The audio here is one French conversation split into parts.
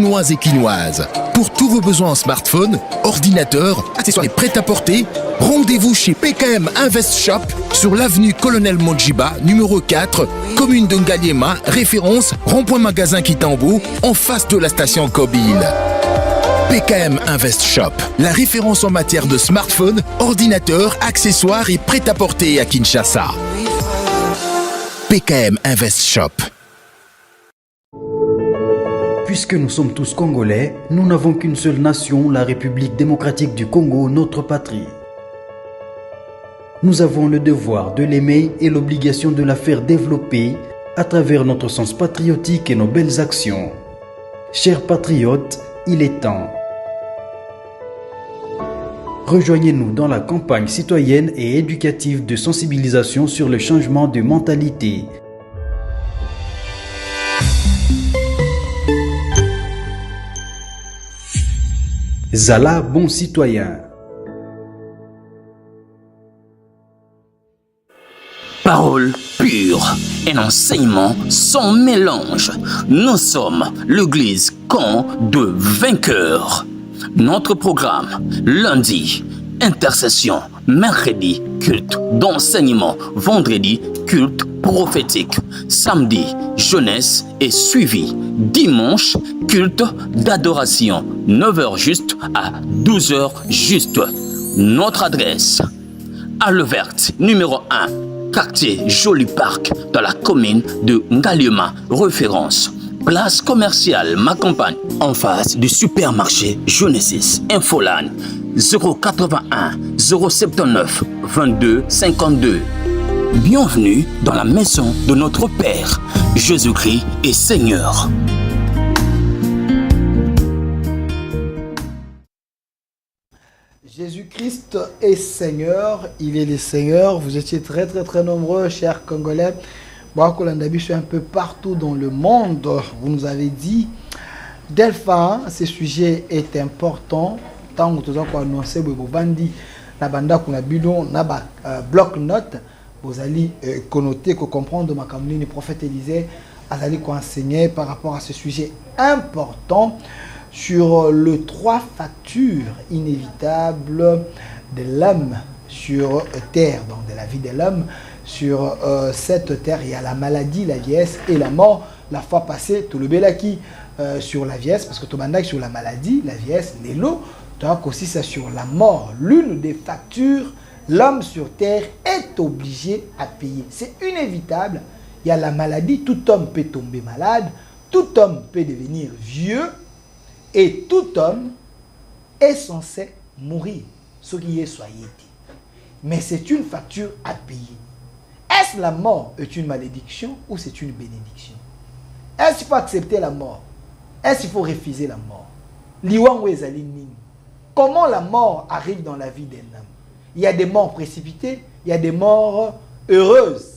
quinoises et quinoises. Pour tous vos besoins en smartphone, ordinateur, accessoires et prêt-à-porter, rendez-vous chez PKM Invest Shop sur l'avenue Colonel Mondjiba, numéro 4, commune de Ngaliema, référence rond-point magasin Kitambo, en face de la station Kobil. PKM Invest Shop, la référence en matière de smartphone, ordinateur, accessoires et prêt-à-porter à Kinshasa. PKM Invest Shop. Puisque nous sommes tous Congolais, nous n'avons qu'une seule nation, la République démocratique du Congo, notre patrie. Nous avons le devoir de l'aimer et l'obligation de la faire développer à travers notre sens patriotique et nos belles actions. Chers patriotes, il est temps. Rejoignez-nous dans la campagne citoyenne et éducative de sensibilisation sur le changement de mentalité. Zala, bon citoyen. Parole pure, un enseignement sans mélange. Nous sommes l'église camp de vainqueurs. Notre programme, lundi, intercession, mercredi, culte d'enseignement, vendredi, culte prophétique, samedi, jeunesse et suivi, dimanche, culte d'adoration, 9h juste à 12h juste. Notre adresse, Halle Verte, numéro 1, quartier Joli Parc, dans la commune de Ngaliema, référence. Place commerciale Ma Campagne, en face du supermarché Genesis. Infoline 081 079 22 52. Bienvenue dans la maison de notre Père. Jésus-Christ est Seigneur. Jésus-Christ est Seigneur, il est le Seigneur. Vous étiez très nombreux, chers Congolais. Je suis un peu partout dans le monde. Vous nous avez dit, Delpha, ce sujet est important. Tant que vous avez annoncé, vous avez bloc-notes. Vous allez connoter, comprendre ma communauté, le prophète Élisée, vous allez enseigner par rapport à ce sujet important sur les 3 factures inévitables de l'homme sur terre, donc de la vie de l'homme. Sur cette terre, il y a la maladie, la vieillesse et la mort. La fois passée, tout le belaki sur la vieillesse, parce que tout le monde sur la maladie, la vieillesse, les lots, donc aussi ça sur la mort. L'une des factures, l'homme sur terre est obligé à payer. C'est inévitable. Il y a la maladie, tout homme peut tomber malade, tout homme peut devenir vieux, et tout homme est censé mourir, ce qui est soyez. Mais c'est une facture à payer. Est-ce la mort est une malédiction ou c'est une bénédiction? Est-ce qu'il faut accepter la mort? Est-ce qu'il faut refuser la mort? Comment la mort arrive dans la vie d'un homme? Il y a des morts précipitées, il y a des morts heureuses.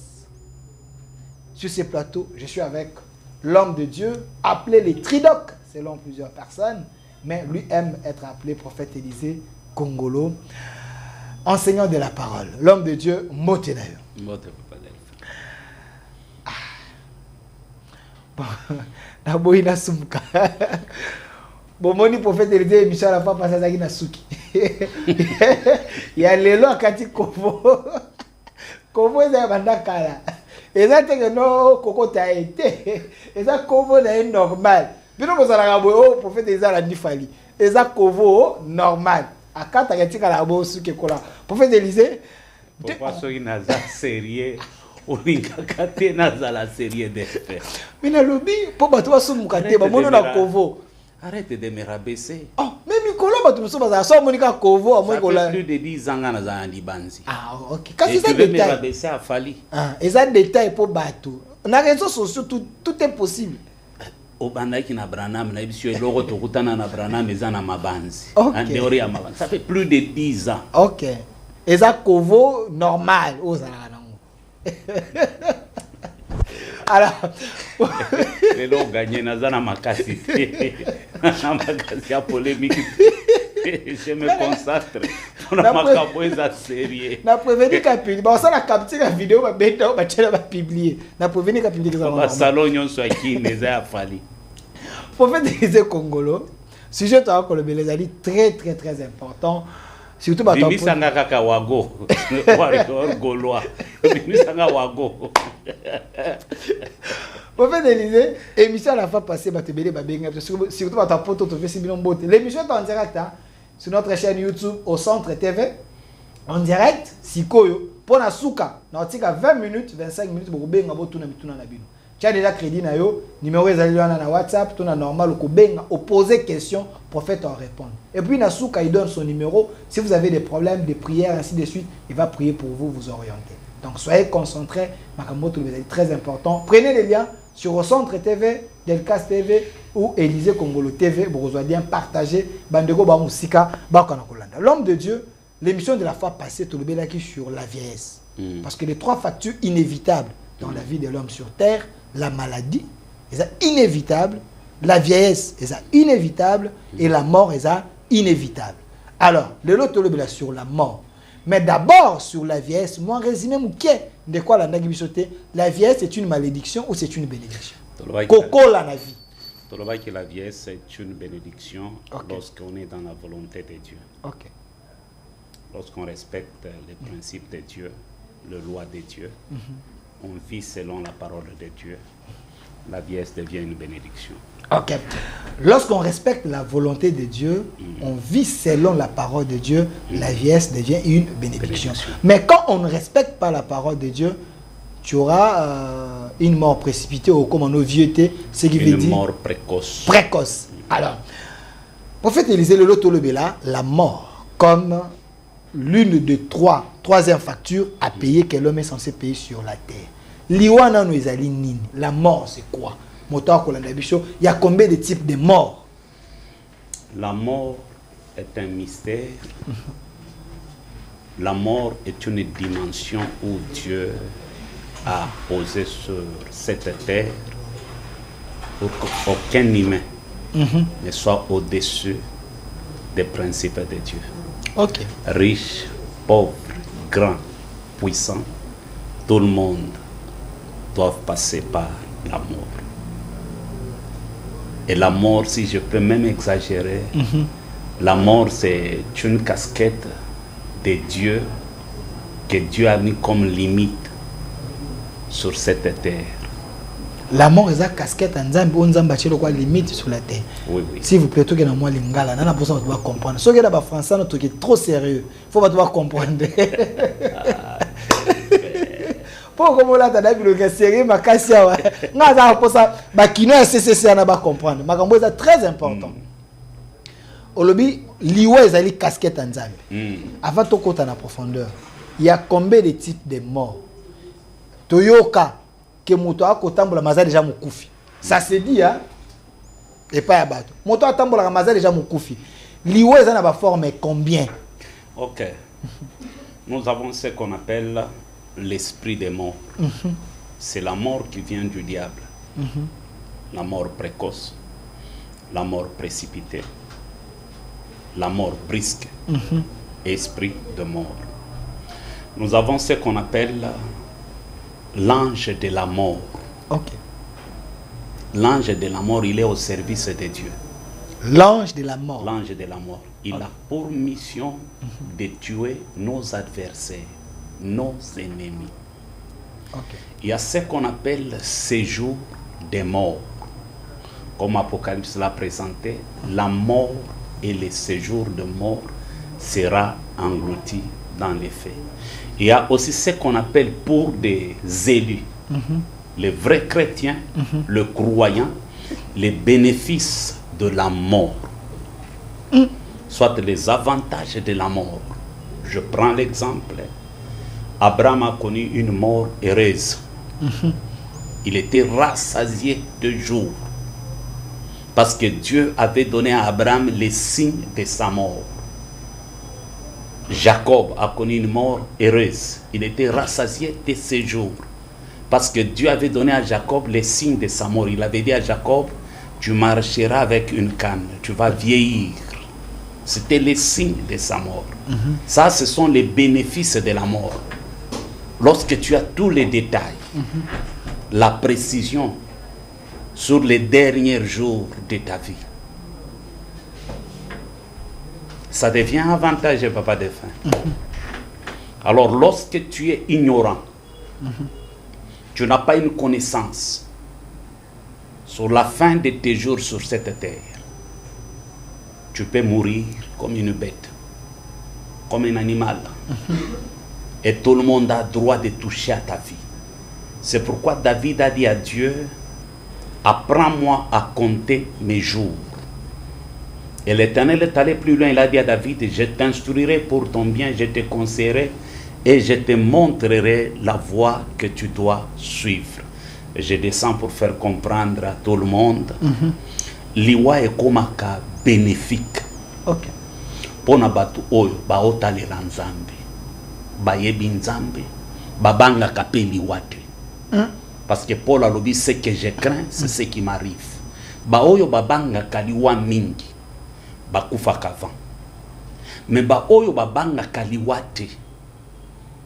Sur ces plateaux, je suis avec l'homme de Dieu, appelé les Tridoc, selon plusieurs personnes, mais lui aime être appelé prophète Élisée Congolo, enseignant de la parole. L'homme de Dieu, Motenayo. Naboyi na sumka. Bomoni prophète Élisée Michel la fois passé zaki na suki. Il y a lelo akati kovo. Kovo eza banda kala. Eza teke no koko ta été. Eza kovo na normal. Bino bozala ngabo o prophète Élisée la ndifali. Eza kovo normal. Akata katika la bo suki kola. Prophète Élisée pourquoi soki naza sérieux? Olingaka te nazala sérieux d'effet. Mais na lobby po bato basumuka te ba mono na kovo. Arrête de me rabaisser. Oh, mais Mikolo bato muso baza so monika kovo amoy kola. Plus de 10 ans nazala ndibanzi. Ah OK. Quand c'est ça détail. détail. Me rabaisser à Fali. Ah, et ça détail po bato. Na réseaux sociaux tout est possible. Obandaki na Branham na bisio eloko tokutana na Branham ezana mabanzi. En théorie ya mabanzi. Ça fait plus de 10 ans. OK. Et ça kovo normal ozala. Alors, les gens gagnent dans makasi. Na makasi ya polémique. Je me consacre pour la macaboisa sérieux. Na prévenir ka publier. Bon ça la capture la vidéo ba beta ba tchela ba publier. Na prévenir ka publier ça. Ba salon nyon so aki neza ya Fali. Prophète Élisée Congolo, sujet de la Colombe, très très très important. Surtout par Bimi sanga kaka wago. Warrior Gaulois. Bimi sanga wago. Prophète Élisée, émission à la fois passée, surtout par ta pote, tu fais si bien beauté. L'émission est en direct sur notre chaîne YouTube au Centre TV. En direct, si koyo, pour la souka, na 20 minutes, 25 minutes, pour que vous tu as déjà crédit na yo, numéro na WhatsApp, tout na normal, ou benga, ou poser question, prophète en répondre. Et puis na souka, il donne son numéro. Si vous avez des problèmes, des prières, ainsi de suite, il va prier pour vous, vous orienter. Donc soyez concentrés, Makamoto c'est très important. Prenez les liens sur au Centre TV, Delcas TV ou Élisée Congolo TV, pour vous bien partager. Bandego ba musika, ba kana kolanda. L'homme de Dieu, l'émission de la fois passée, tout le belaki sur la vieillesse. Parce que les 3 factures inévitables dans la vie de l'homme sur terre, la maladie, c'est inévitable, la vieillesse, c'est inévitable, et la mort, c'est inévitable. Alors, le lot est sur la mort. Mais d'abord, sur la vieillesse, moi, résumé, de quoi la vieillesse est une malédiction ou c'est une bénédiction? Coco la vie. Que la vieillesse est une bénédiction lorsqu'on est dans la volonté de Dieu. Lorsqu'on respecte les principes de Dieu, les lois de Dieu, on vit selon la parole de Dieu, la vieillesse devient une bénédiction. Lorsqu'on respecte la volonté de Dieu, on vit selon la parole de Dieu, la vieillesse devient une bénédiction. Mais quand on ne respecte pas la parole de Dieu, tu auras une mort précipitée ou comme en vieuxté, ce qui veut dire... Une mort précoce. Précoce. Alors, prophète Élisée, le loto là, la mort, comme l'une de troisième facture à payer que l'homme est censé payer sur la terre. Liwana nous nini. La mort, c'est quoi? Il y a combien de types de morts? La mort est un mystère. La mort est une dimension où Dieu a posé sur cette terre pour qu'aucun humain ne soit au-dessus des principes de Dieu. Riche, pauvre, grand, puissant, tout le monde doit passer par la mort. Et la mort, si je peux même exagérer, la mort c'est une casquette de Dieu que Dieu a mis comme limite sur cette terre. La mort est la casquette en Zambie, on Zambie a quoi limite sur la terre. Oui. S'il vous plaît, tout que moi lingala, nana pour ça on doit comprendre. Ce qui est là-bas français, notre qui est trop sérieux, faut pas devoir comprendre. Pour comme là, t'as dit le sérieux, ma cassia, n'a pas pour ça, bah qui n'a CCC à pas comprendre. Ma combo c'est très important. Au lobby, liwa est ali casquette en Zambie. Avant tout côté en profondeur, il y a combien de types de morts? Toyoka que moto a kotambola maza déjà mukufi. Ça se dit hein. Et pas à battre. Moto a tambola maza déjà mukufi. Liwa est en forme combien? Nous avons ce qu'on appelle l'esprit des morts. C'est la mort qui vient du diable. La mort précoce, la mort précipitée, la mort brusque, esprit de mort. Nous avons ce qu'on appelle l'ange de la mort. L'ange de la mort, il est au service de Dieu. L'ange de la mort. L'ange de la mort. Il a pour mission de tuer nos adversaires, nos ennemis. Il y a ce qu'on appelle séjour des morts. Comme Apocalypse l'a présenté, la mort et le séjour de mort sera englouti dans les faits. Il y a aussi ce qu'on appelle pour des élus, les vrais chrétiens, le croyant, les bénéfices de la mort, soit les avantages de la mort. Je prends l'exemple. Abraham a connu une mort heureuse. Il était rassasié de jour parce que Dieu avait donné à Abraham les signes de sa mort. Jacob a connu une mort heureuse. Il était rassasié de ses jours parce que Dieu avait donné à Jacob les signes de sa mort. Il avait dit à Jacob, tu marcheras avec une canne, tu vas vieillir. C'était les signes de sa mort. Ça, ce sont les bénéfices de la mort. Lorsque tu as tous les détails, la précision sur les derniers jours de ta vie. Ça devient avantageux, papa défunt. Alors, lorsque tu es ignorant, tu n'as pas une connaissance sur la fin de tes jours sur cette terre, tu peux mourir comme une bête, comme un animal. Et tout le monde a droit de toucher à ta vie. C'est pourquoi David a dit à Dieu, apprends-moi à compter mes jours. Et l'Éternel est allé plus loin, il a dit à David, je t'instruirai pour ton bien, je te conseillerai et je te montrerai la voie que tu dois suivre. Et je descends pour faire comprendre à tout le monde, liwa est comme un cas bénéfique. Ok. Pour nabatu oyo baotalela nzambe, bayebi nzambe, babanga kape liwate. Parce que Paul a dit, ce que je crains, c'est ce qui m'arrive. Baoyo babanga kaliwa mingi, bakufa kavan. Mais baoyo babanga kaliwate,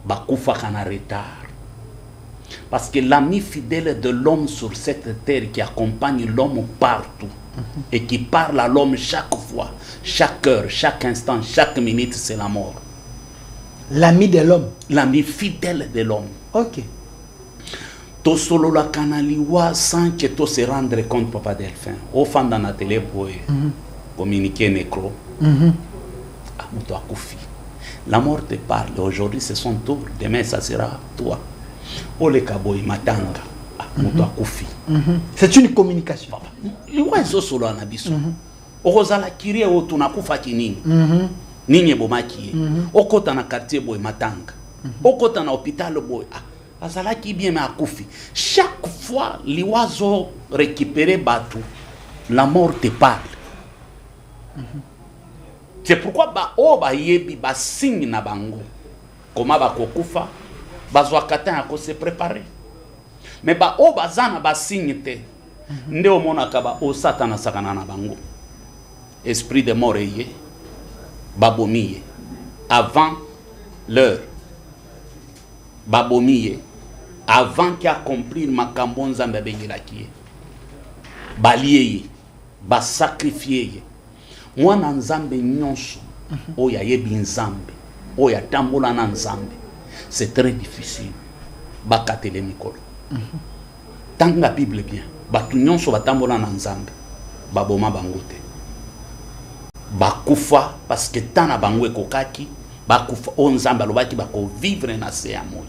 bakufa kana retard. Parce que l'ami fidèle de l'homme sur cette terre qui accompagne l'homme partout et qui parle à l'homme chaque fois, chaque heure, chaque instant, chaque minute, c'est la mort. L'ami de l'homme. L'ami fidèle de l'homme. Ok. To solo la kanaliwa sans que to se rendre compte, papa Delphin. Au fond dans la télé pour communiquer nécro. Amuto akufi. La mort te parle. Aujourd'hui c'est son tour. Demain ça sera toi. Ole kaboy matanga. Amuto akufi. C'est une communication. Liwa zo solo anabiso. Ozala kirie o tunakufa kinini. Ninye bomaki. Okota na quartier boy matanga. Okota na hôpital boy. Azalaki bien mais akufi. Chaque fois l'oiseau récupéré bateau, la mort te parle. C'est pourquoi ba yebi ba signe na bango. Comment ba kokufa, ba zwakata ko se préparer. Mais bazana ba signe te. Nde omona ka ba o satana sakana na bango. Esprit de mort yé, babomiye avant l'heure. Babomiye avant qu'il accomplir ma cambonza mbebengelakie baliye ba sacrifier moi na nzambe nyonso oya yebi nzambe oya tambola na nzambe c'est très difficile ba katele mikolo tanga bible bien batu nyonso batambola na nzambe baboma bangote bakufa parce que tana bangwe kokaki bakufa o nzambe alobaki bako vivre na se ya moi.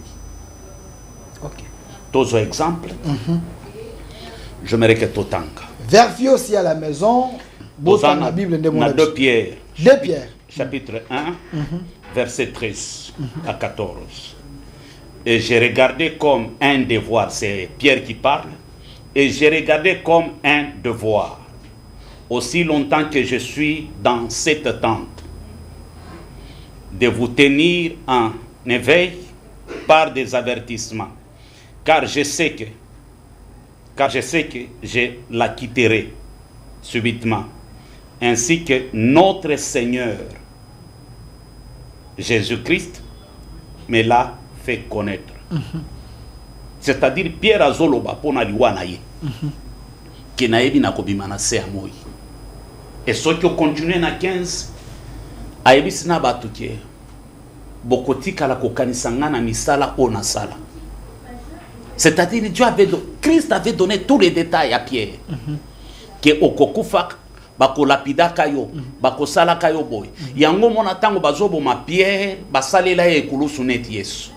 Ok. Tous exemples. Je me que tout tanga. Vérifiez aussi à la maison. Dans la Bible de mon 2 Pierre. 2 Pierre. Chapitre 1, verset 13 à 14. Et j'ai regardé comme un devoir, c'est Pierre qui parle, et j'ai regardé comme un devoir, aussi longtemps que je suis dans cette tente, de vous tenir en éveil par des avertissements. Car je sais que je la quitterai subitement, ainsi que notre Seigneur Jésus-Christ me l'a fait connaître. C'est-à-dire Pierre azoloba pona liwana ye. Ke na yebi na kobima na se amoyi. Et ce qui continue na 15 ayebi sina batuke bokotika la kokanisanga na misala ona sala. C'est-à-dire Christ avait donné tous les détails à Pierre. Que okokufa bako lapida kayo, bako sala kayo boy. Yango mona tango bazobo ma Pierre basalela ekulusu net Yesu.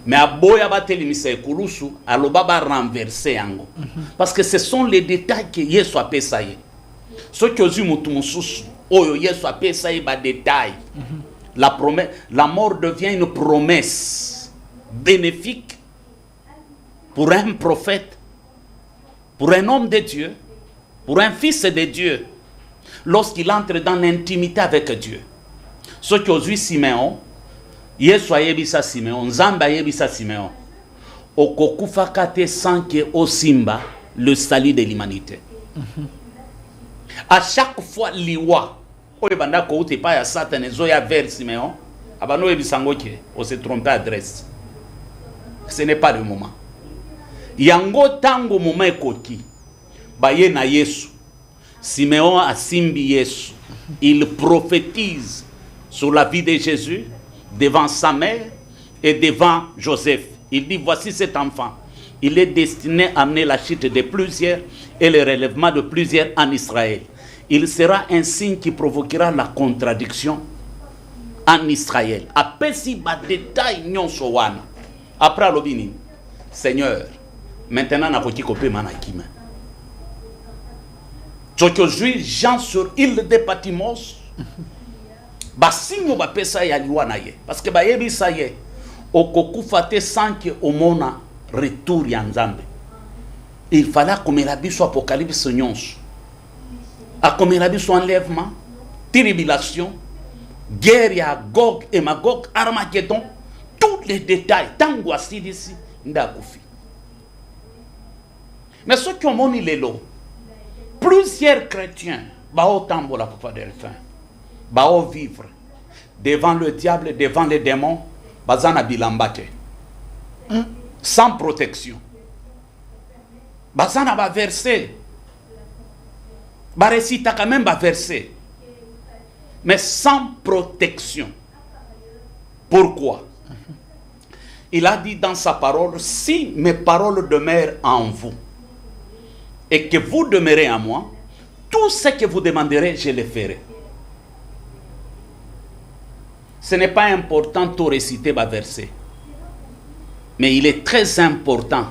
Mais aboya batelimisa ekulusu aloba ba renverser yango. Parce que ce sont les détails que Yesu a pesaye. Ce que ozu mutu mususu oyo Yesu a pesaye ba détail. La promesse, la mort devient une promesse bénéfique pour un prophète, pour un homme de Dieu, pour un fils de Dieu, lorsqu'il entre dans l'intimité avec Dieu. Ce qui aujourd'hui Siméon, Yesu ayebisa Siméon, Nzambe ayebisa Siméon, okokufa kate sans que osimba le salut de l'humanité. À chaque fois liwa, oye banda ko uti pa ya Satan zoya vers Siméon, abano ebisango ke on se trompe adresse. Ce n'est pas le moment. Yango tango moment ekoki baye na Yesu. Siméon a simbi Yesu. Il prophétise sur la vie de Jésus devant sa mère et devant Joseph. Il dit, voici cet enfant. Il est destiné à amener la chute de plusieurs et le relèvement de plusieurs en Israël. Il sera un signe qui provoquera la contradiction en Israël. Après si bas détail nyon sowana. Après l'obini, Seigneur, maintenant na koti kopé manakima. Aujourd'hui, Jean sur île de Patmos, basinyo ba pesa ya liwana ye. Parce que ba yebi sa ye, okokufate sanke omona retour ya Nzambe. Il fallait comme la Bible soit apocalypse nyonso. A comme la Bible soit enlèvement, tribulation, guerre ya Gog et Magog, Armageddon, tous les détails, tango assis d'ici, ndakufi. Mais ceux qui ont moni l'élo, plusieurs chrétiens, bao tambo la papa delphin, bao vivre devant le diable, devant les démons, bazana bilambate, sans protection. Bazana ba verser, ba récita quand même ba verser, mais sans protection. Pourquoi? Il a dit dans sa parole, si mes paroles demeurent en vous et que vous demeurez en moi, tout ce que vous demanderez, je le ferai. Ce n'est pas important de réciter ma verset, mais il est très important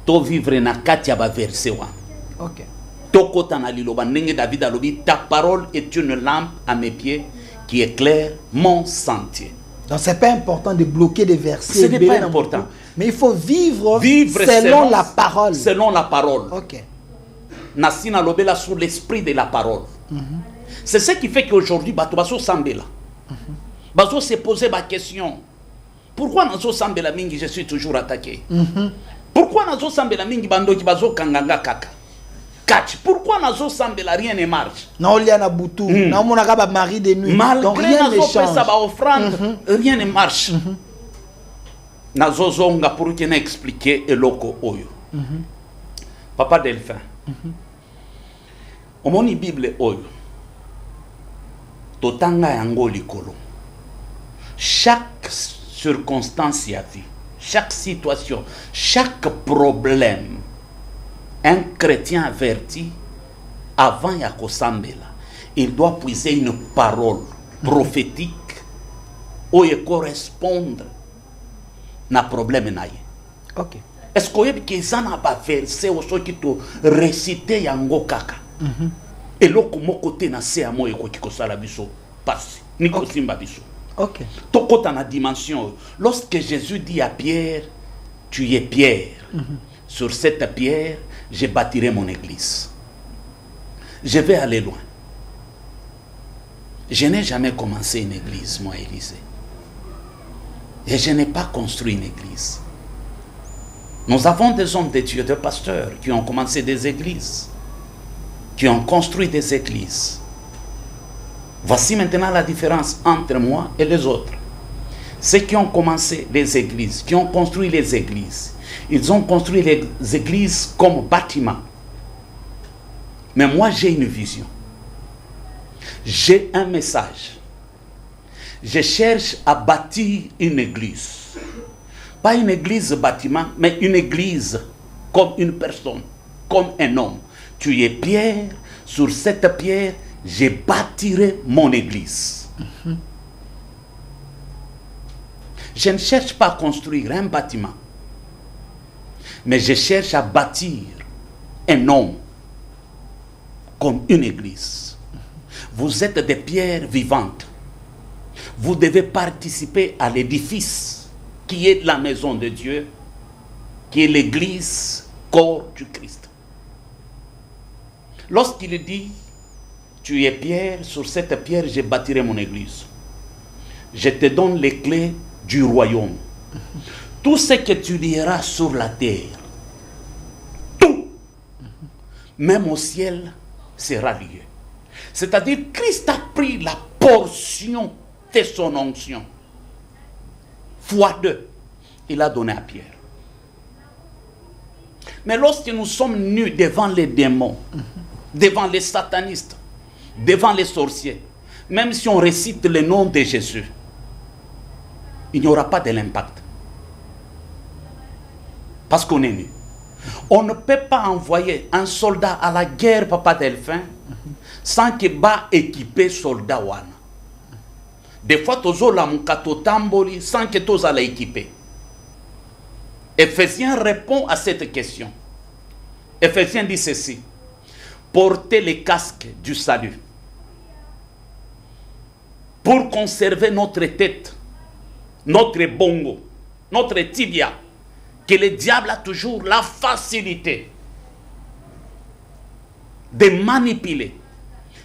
de vivre na katia ba verset wa. Ok. David alobi, ta parole est une lampe à mes pieds qui éclaire mon sentier. Donc c'est pas important de bloquer des versets. Ce n'est pas important. Mais il faut vivre selon la parole. Selon la parole. Ok. Nassina lobela sur l'esprit de la parole. C'est ce qui fait qu'aujourd'hui, Bato Sambela. Bato se poser ma question. Pourquoi Nazo Sambela Mingi je suis toujours attaqué? Pourquoi Nazo Sambela Mingi Bando qui Bazo Kanganga Kaka? Pourquoi Nazo Sambela rien ne marche? Non, il y a un boutou. Non, mon agaba mari de nuit. Donc rien ne change. Rien ne marche. Nazo Zonga pour qu'il expliquer et loko oyo. Papa Delphin. Omoni Bible oyo. Totanga yango likolo. Chaque circonstance y a vie, chaque situation, chaque problème, un chrétien averti, avant Yakosambela, il doit puiser une parole prophétique où il correspondre na problème naye. Ok. Est-ce que vous avez un verset où qui te réciter yango kaka? Et là, comme côté na se amo eko kikosala biso passe. Niko simba biso. Ok. Toko na dimension. Lorsque Jésus dit à Pierre, tu es Pierre. Sur cette pierre, je bâtirai mon église. Je vais aller loin. Je n'ai jamais commencé une église, moi, Élisée. Et je n'ai pas construit une église. Nous avons des hommes de Dieu, des pasteurs qui ont commencé des églises, qui ont construit des églises. Voici maintenant la différence entre moi et les autres. Ceux qui ont commencé les églises, qui ont construit les églises, ils ont construit les églises comme bâtiments. Mais moi, j'ai une vision. J'ai un message. Je cherche à bâtir une église. Pas une église bâtiment, mais une église comme une personne, comme un homme. Tu es Pierre, sur cette pierre, je bâtirai mon église. Je ne cherche pas à construire un bâtiment, mais je cherche à bâtir un homme comme une église. Vous êtes des pierres vivantes. Vous devez participer à l'édifice qui est la maison de Dieu, qui est l'église, corps du Christ. Lorsqu'il dit, tu es pierre, sur cette pierre, je bâtirai mon église. Je te donne les clés du royaume. Tout ce que tu liras sur la terre, tout, même au ciel, sera lié. C'est-à-dire, Christ a pris la portion de son onction. Fois 2, il a donné à Pierre. Mais lorsque nous sommes nus devant les démons, devant les satanistes, devant les sorciers, même si on récite le nom de Jésus, il n'y aura pas de l'impact. Parce qu'on est nu. On ne peut pas envoyer un soldat à la guerre, Papa Delphin, sans qu'il va équiper soldat wana. Des fois, tozo la mukato tamboli sans que tozo la équiper. Éphésiens répond à cette question. Éphésiens dit ceci: portez les casques du salut pour conserver notre tête, notre bongo, notre tibia, que le diable a toujours la facilité de manipuler.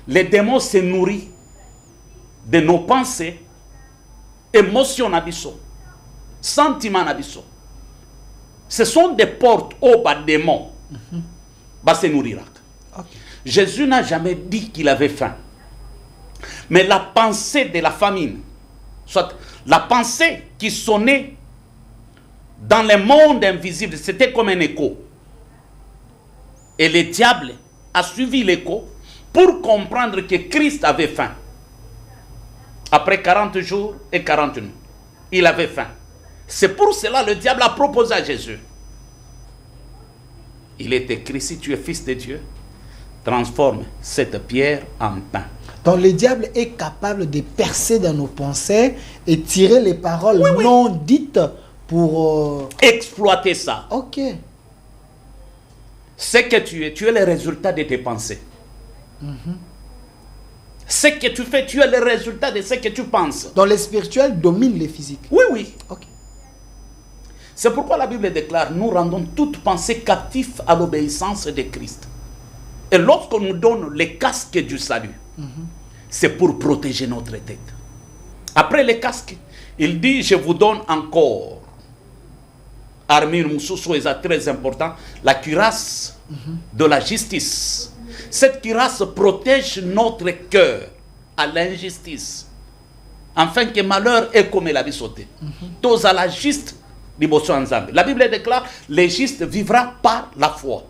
Les démons se nourrissent de nos pensées, émotions, sentiments. Ce sont des portes au bas démons. Se nourrir. Okay. Jésus n'a jamais dit qu'il avait faim. Mais la pensée de la famine, soit la pensée qui sonnait dans le monde invisible, c'était comme un écho. Et le diable a suivi l'écho pour comprendre que Christ avait faim. Après 40 jours et 40 nuits, il avait faim. C'est pour cela que le diable a proposé à Jésus. Il est écrit: si tu es fils de Dieu, transforme cette pierre en pain. Donc le diable est capable de percer dans nos pensées et tirer les paroles non dites pour... exploiter ça. Ok. Ce que tu es le résultat de tes pensées. Ce que tu fais, tu es le résultat de ce que tu penses. Donc le spirituel domine le physique. Oui. Ok. C'est pourquoi la Bible déclare: nous rendons toute pensée captive à l'obéissance de Christ. Et lorsqu'on nous donne les casques du salut, c'est pour protéger notre tête. Après les casques, il dit: je vous donne encore, armure Moussoussou est très important, la cuirasse de la justice. Cette cuirasse protège notre cœur à l'injustice, afin que malheur ait comme la vie sautée. Tous à la juste. La Bible déclare: le juste vivra par la foi.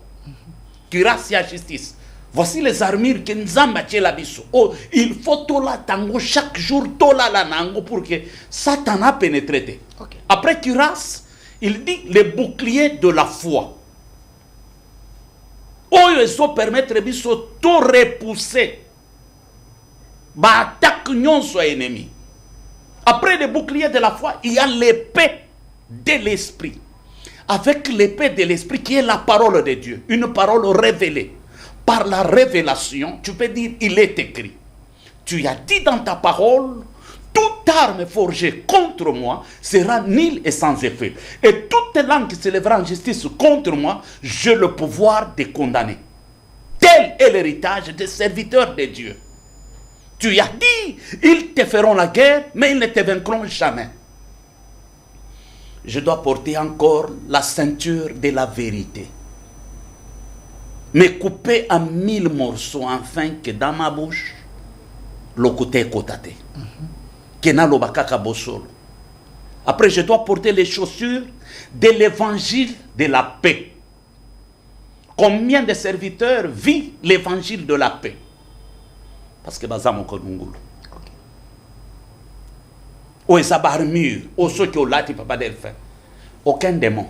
Cuirasse et justice. Voici les armures que nous avons la biso. Oh, il faut tola tango chaque jour, tola la nango pour que Satan a pénétré. Okay. Après cuirasse, il dit le bouclier de la foi. Oh, il faut permettre biso tout repousser. Ba attaque non soit ennemi. Après le bouclier de la foi, il y a l'épée de l'esprit. Avec l'épée de l'esprit qui est la parole de Dieu, une parole révélée. Par la révélation, tu peux dire: il est écrit. Tu as dit dans ta parole: toute arme forgée contre moi sera nulle et sans effet. Et toute langue qui s'élèvera en justice contre moi, j'ai le pouvoir de condamner. Tel est l'héritage des serviteurs de Dieu. Tu as dit: ils te feront la guerre, mais ils ne te vaincront jamais. Je dois porter encore la ceinture de la vérité. Me couper en 1000 morceaux afin que dans ma bouche, le côté kotate. Que na lo bakaka bosolo. Après, je dois porter les chaussures de l'évangile de la paix. Combien de serviteurs vivent l'évangile de la paix? Parce que bazamo konungulu. Ou esa barmure, ou ceux qui ont lati papa Delphin. Aucun démon,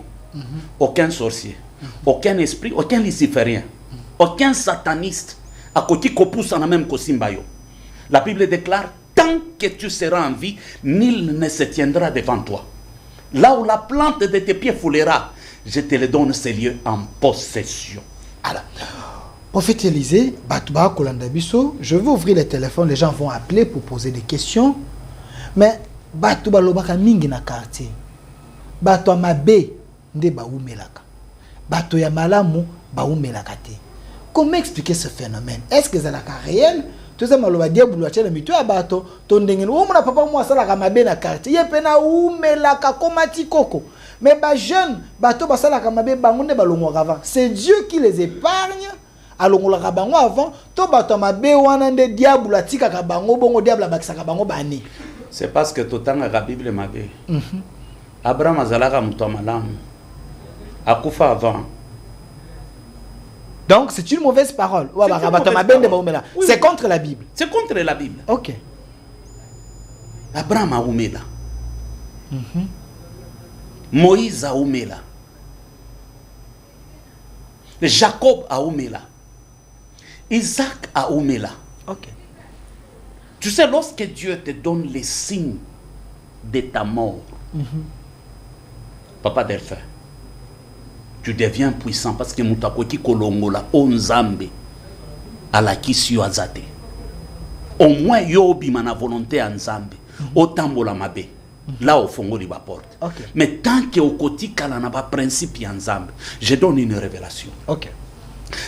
aucun sorcier, aucun esprit, aucun luciférien, aucun sataniste, à côté qu'on pousse en même Kosimbayo. La Bible déclare: tant que tu seras en vie, nul ne se tiendra devant toi. Là où la plante de tes pieds foulera, je te le donne ces lieux en possession. Alors, prophète Élisée, Batouba Kolandabiso, je vais ouvrir le téléphone, les gens vont appeler pour poser des questions. Mais Batouba Lobaka Mingi na quartier. Bato mabe nde baumelaka. Bato ya malamu baumelaka te. Comment expliquer ce phénomène? Est-ce que c'est la réel? Tout ça maloba diabulu achela mitu ya bato tondengene wo mona papa moi sala ka mabe na quartier. Ye pena umelaka komati koko. Mais ba jeune bato basala ka mabe bango nde balongo avant. C'est Dieu qui les épargne. Alongola ka bango avant to bato mabe wana nde diabulu atika ka bango bongo diabulu bakisa ka bango bani. C'est parce que tout temps la Bible mabe. Abraham azalaka mutu malamu akufa avant Donc c'est une mauvaise parole. Oui, c'est contre la Bible. C'est contre la Bible. Ok. Abraham a oumela. Moïse a oumela. Jacob a oumela. Isaac a oumela. Ok. Tu sais, lorsque Dieu te donne les signes de ta mort, Papa Delphin, tu deviens puissant parce que Moutakoki Kolongola, Onzambe, à la Kisio Azate. Au moins, yobi mana volonté Nzambe, autant la mabe. Là, au fond, il va porte. Okay. Mais tant que au quotidien, il n'y a pas principe Nzambe, je donne une révélation. Ok.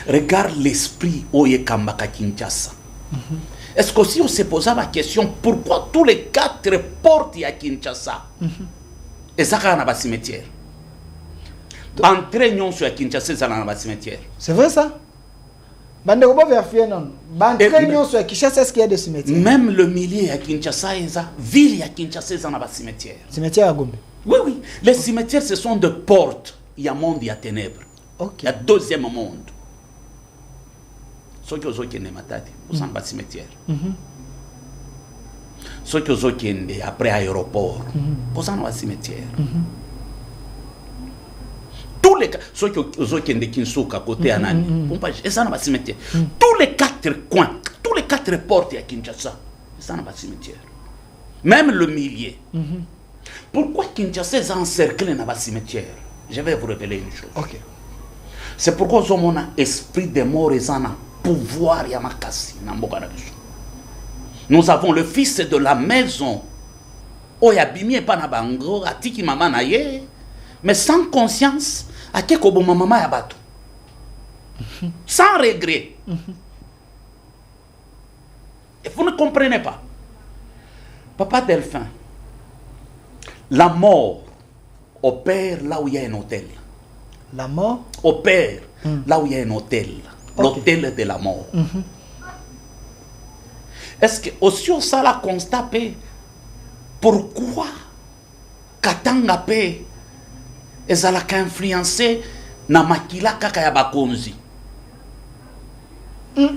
Regarde l'esprit Oye Kambaka Kinshasa. Est-ce que si on se posait la question, pourquoi tous les 4 portes à Kinshasa et ça dans le cimetière? Entrer sur Kinshasa, ça dans le cimetière. C'est vrai ça? Est-ce qu'il y a des cimetières? Même le millier à Kinshasa, ville à Kinshasa, ça dans le cimetière. Cimetière à Gombe? Oui, oui. Les cimetières, ce sont des portes. Il y a monde, il y a ténèbres. Okay. Il y a deuxième monde. Ceux qui ont matati, au sein de cimetière. Ceux qui ont après aéroport, au sein de cimetière. Tous les cas, ceux qui ont Kinsuka côté Anani, et ça dans le cimetière. Tous les 4 coins, tous les 4 portes à Kinshasa, ça dans le cimetière. Même le millier. Pourquoi Kinshasa est encerclé dans le cimetière? Je vais vous révéler une chose. Okay. C'est pourquoi mon esprit de mort est en pouvoir Yamakasi. Nous avons le fils de la maison. Oyabimi pas na bango, atiki mama na ye, mais sans conscience, à qui kobo mama yabato. Sans regret. Et vous ne comprenez pas. Papa Delphin, la mort opère là où il y a un hôtel. La mort opère là où il y a un hôtel. L'hôtel de la mort. Est-ce que aussi on s'est la constaté pourquoi Katanga pe ezalaka influencé na makila kaka ya bakonzi? Tous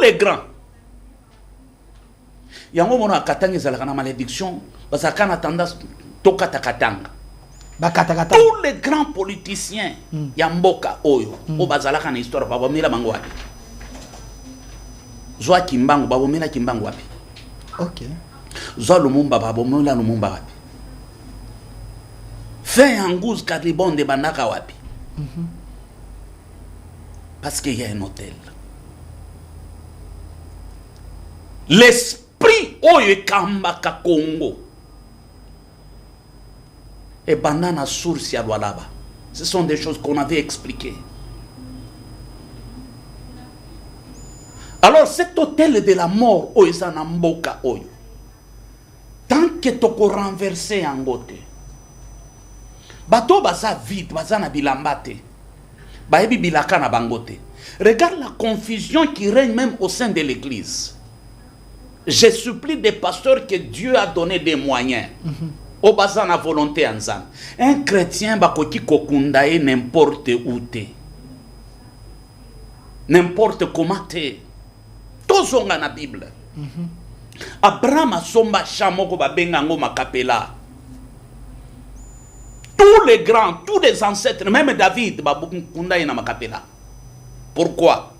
les grands. Yango mona Katanga ezalaka na malédiction parce que kana tendance tokata Katanga. Tous les grands politiciens Yamboka Oyo, Obazalaka na histoire, Babomila Mangwapi. Zoa Kimbangu, Babomila Kimbangu wapi. Ok. Zoa Lumumba, Babomila Lumumba wapi. Fin Angouz Kadlibon de Bandaka wapi. Parce qu'il y a un hôtel. L'esprit Oyo Kambaka Congo. Et banana source à Lualaba. Ce sont des choses qu'on avait expliquées. Alors cet hôtel de la mort, Oizanamboka Oyo, tant que tu as renversé en côté, bato basa vite, basa na bilambate, baebi bilaka na bangote. Regarde la confusion qui règne même au sein de l'église. Je supplie des pasteurs que Dieu a donné des moyens. Au bazan à volonté en zan. Un chrétien bakoki kokundae n'importe où te. N'importe comment te. Tozonga na Bible. Abraham a somba chamoko babengango makapela. Tous les grands, tous les ancêtres, même David bakundae na makapela. Pourquoi?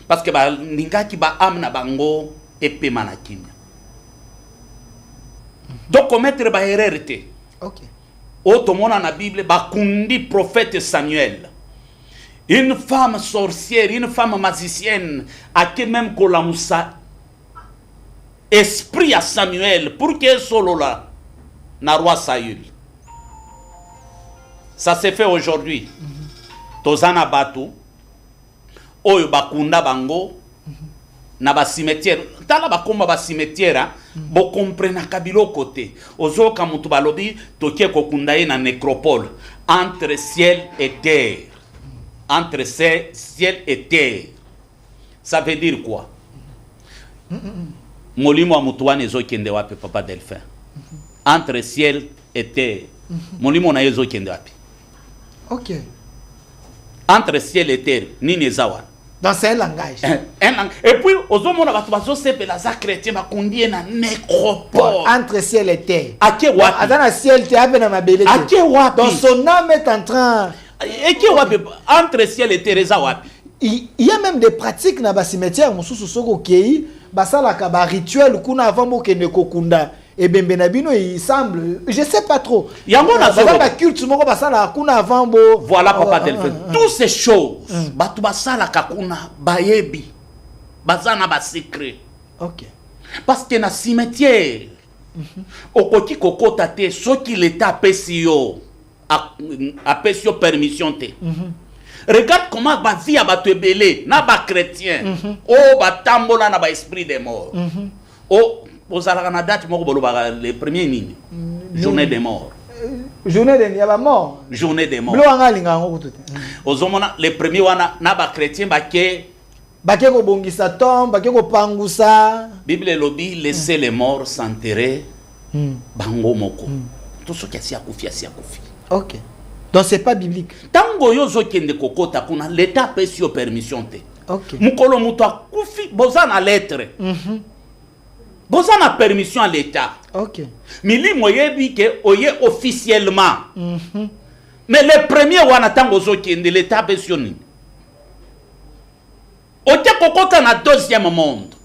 Parce que ba ningaki ba amna bango epe manakina. Donc commettre ba erreur te. OK. Automona na Bible bakundi prophète Samuel. Une femme sorcière, une femme magicienne a que même kolamusa esprit à Samuel pour que solo là na roi Saül. Ça s'est fait aujourd'hui. Tozana batu oyo bakunda bango na ba cimetière tala bakoma ba cimetière bo comprena kabilo côté ozoka mutu balobi tokie kokundaye na nécropole entre ciel et terre, entre ciel et terre. Ça veut dire quoi? Molimo mutuane ezokende wapi Papa Delphin? Entre ciel et terre. molimo na yezo kende wapi? Ok. Entre ciel et terre, nini ezawa. Dans un langage. Et puis, aux hommes, on a fait la chrétien, ma condie na nécropole. Entre ciel et terre. Ake wapi? Dans le ciel, tu as bien ma belle. Ake wapi? Donc son âme est en train. Ake wapi? Entre ciel et terre, ezawa. Il y a même des pratiques dans le cimetière, mususu soko kei, basala kaba rituel kuna avant mo kende kokunda. Et ben benabino il semble, je sais pas trop. Yango na solo. Ba culte moko basala kuna avant bo. Voilà papa Delphin. Toutes ces choses, batu basala kakuna bayebi. Bazana ba secret. OK. Parce que na cimetière, okoki kokota te soki l'état apesio apesio permission te. Regarde comment ba vie ba te belé na ba chrétien. Oh ba tambola na ba esprit des morts. Oh aux date le premier ligne. Journée des morts. Journée des morts. Journée des morts. Aux hommes les premiers wana na ba chrétien ba ke ko bongisa tombe, ba ke ko pangusa. Bible lobi laisser les morts s'enterrer bango moko. Tout ce qui a kufi. OK. Donc c'est pas biblique. Tango yo zo kende kokota kuna l'état peut sur permission te. OK. Mukolo muto kufi bozana lettre. Vous avez la permission à l'État. OK. Mili moyebi ke oye officiellement. Mais le premier wana tango zo kende l'État pensionné. Ote kokota na deuxième monde.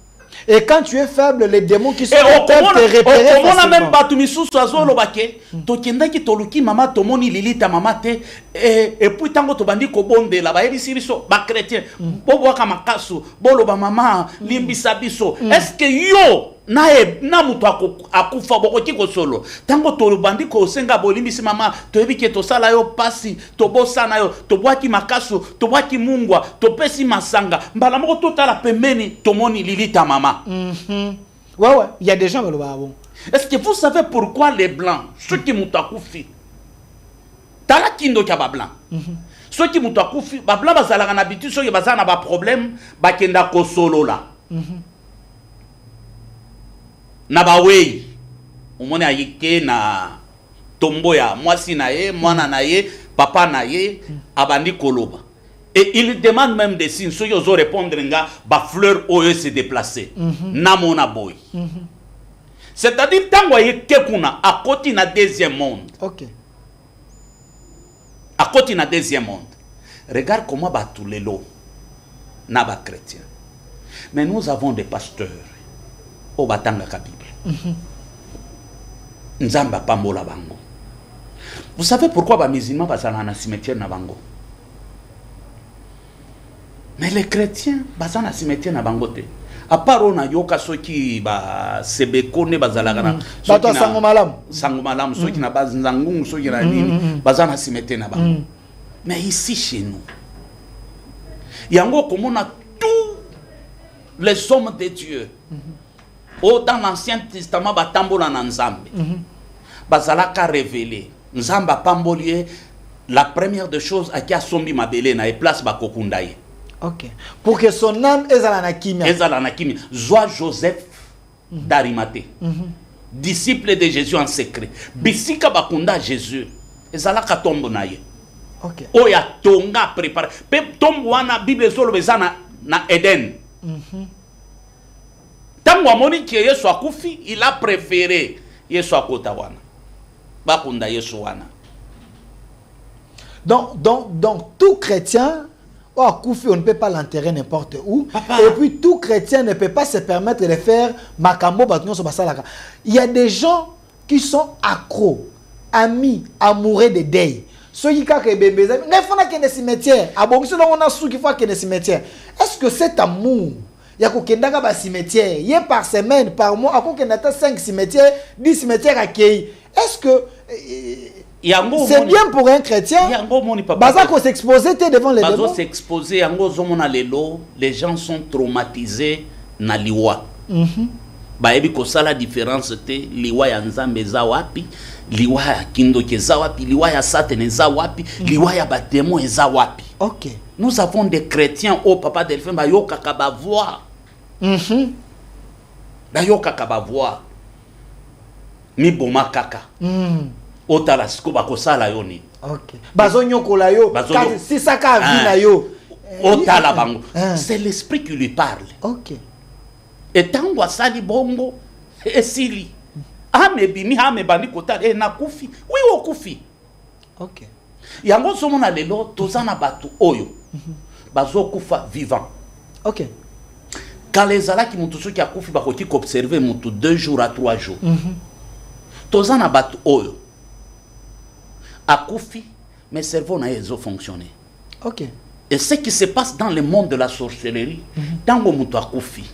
Et quand tu es faible, les démons qui sont peuvent te repérer. On a même batu misusu azolo bake. To kenda ki toluki mama tomoni lilita mama te et puis tango to bandi ko bonde la ba ebisi biso ba chrétien. Bobo ka makasu, bolo ba mama limbisa biso. Est-ce que yo na mutu akufa bokoki ko solo tango to bandi ko senga bolimbisi mama to ebike to sala yo pasi to bosana yo to bwaki makasu to bwaki mungwa to pesi masanga mbala moko to tala pembeni to moni lilita mama. Ouais, il y a des gens bon. Est-ce que vous savez pourquoi les blancs, ceux qui mutu akufi tala kindo kya ba blanc ceux qui mutu akufi ba blanc bazala na bitu ceux qui bazana ba problème ba kenda ko solo la na bawei umone ayike na tombo ya mwasi na ye mwana na ye papa na ye abandi koloba et il demande même des signes ceux qui osent répondre nga ba fleur oyo se déplacer na mona boy c'est-à-dire tango ayike kuna akoti na deuxième monde. OK. Akoti na deuxième monde. Regarde comment batulelo na ba chrétien. Mais nous avons des pasteurs au batanga ka Bible. Nzamba pambola bango. Vous savez pourquoi ba musulmans bazana na cimetière na bango? Mais les chrétiens bazana cimetière na bango te. À part on a yoka soki ba sebekone bazalaka na bato sango malam soki na bazangungu soki na nini bazana cimetière na bango. Mais ici chez nous yango komona tous les hommes de Dieu. Dans l'Ancien Testament, batambola na Nzambe. Bazalaka révélé. Nzamba pambolie la première des choses à qui a sombi mabele na et place bakokundaye. OK. Pour que son âme ezala na kimia. Ezala na kimia. Joa Joseph d'Arimathée. Disciple de Jésus en secret. Bisika bakunda Jésus. Ezalaka tombo na ye. OK. Oya tonga préparé. Pe tombo wana Bible solo bezana na Eden. Tango amoni ki Yesu akufi, il a préféré Yesu akota wana. Bakunda Yesu wana. Donc tout chrétien akufi, on ne peut pas l'enterrer n'importe où. Papa. Et puis tout chrétien ne peut pas se permettre de faire makambo batunyo so basalaka. Il y a des gens qui sont accros, amis, amoureux de deuil. Ceux qui ont des bébés, il faut qu'il y ait des cimetières. Est-ce que cet amour, il y a des cimetières, il y a par semaine, par mois, il y a 5 cimetières, 10 cimetières accueillis. Est-ce que c'est bien pour un chrétien de s'exposer devant les démons? S'exposer, les gens sont traumatisés na liwa. Baebi ko sala différence te liwa ya nzambe za wapi, liwa ya kindo ke za wapi, liwa ya satane za wapi, liwa ya batemo za wapi. OK. Nous avons des chrétiens au papa Delphin ba yoka ka ba voir. Ba yoka ka ba voir. Mi boma kaka. otala siko bakosala yo ni. OK. Bazonyokola yo. Si ça ka vina yo. Otala bango. C'est l'esprit qui lui parle. OK. Et tango asali bongo esili. Ame bimi ame bandi kota na kufi. Oui okufi. OK. Yango somo na lelo tozana batu oyo. Bazo kufa vivant. OK. Quand les alaki mutu soki akufi bakoti observer mutu 2 jours à 3 jours. Tozana batu oyo. Akufi mais cerveau na ezo fonctionner. OK. Et ce qui se passe dans le monde de la sorcellerie, tango mutu akufi.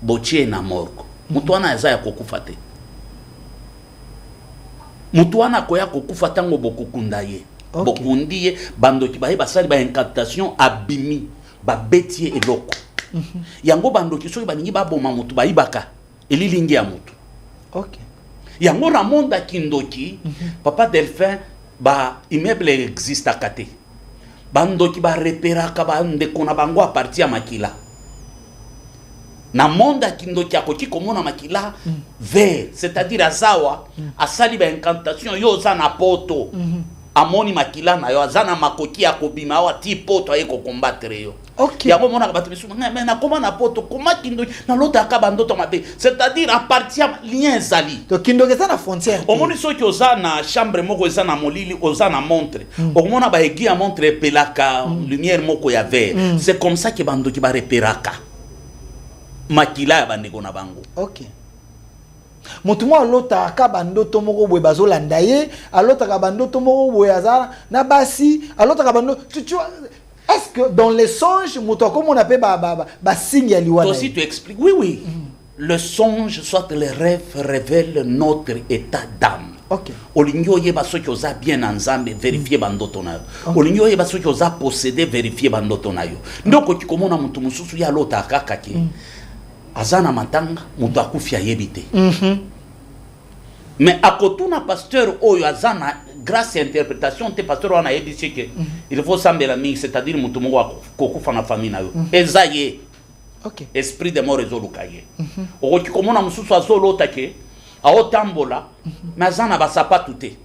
Botie na morgo. Mutu wana eza ya kokufa te. Mutu wana koya kokufa tango bokukunda ye. Bokundi ye bandoki baye basali ba incantation abimi ba betie eloko. Yango bandoki soki baningi baboma mutu bayibaka elilingi ya mutu. OK. Yango ramonda kindoki papa Delphin ba immeuble existe akate. Bandoki ba reperaka ba ndeko na bango a partir ya makila. Na monda kindoki akoki komona makila vert, c'est-à-dire azawa asali ba incantation yo za na poto. Amoni makila na yo azana makoki akobima wa ti poto ayeko combattre yo. OK. Yango mona ba tumisu mais na koma na poto koma kindoki na lota ka bandoto mabe, c'est-à-dire à partir lien zali. To kindoki za na frontière. Omoni soki oza na chambre moko eza na molili oza na montre. Omona ba egi ya montre pelaka lumière moko ya vert. C'est comme ça que bandoki ba reperaka. Makila ya bandeko na bango. OK. Motumo alota ka bandoto moko boye bazolanda ye, alota ka bandoto moko boye azara na basi, alota ka bandoto tu vois, est-ce que dans les songes moto comme on appelle ba signe ya liwana. Toi aussi tu expliques. Oui. Le songe soit le rêve révèle notre état d'âme. OK. Olingo yeba soki oza bien ensemble vérifier bandoto na yo. Olingo yeba soki oza posséder vérifier bandoto na yo. Ndoko kikomona mutu mususu ya lota kaka ki. Azana matanga mutu akufia yebite. Mais à côté na pasteur oyo azana grâce à interprétation te pasteur wana yebisi que il faut sambela mingi, c'est-à-dire mutu moko kokufa na famille na yo. Ezaye. OK. Esprit de mort ezolukaye. Okoki komona mususu azolota ke aotambola mais azana ba sapatu te.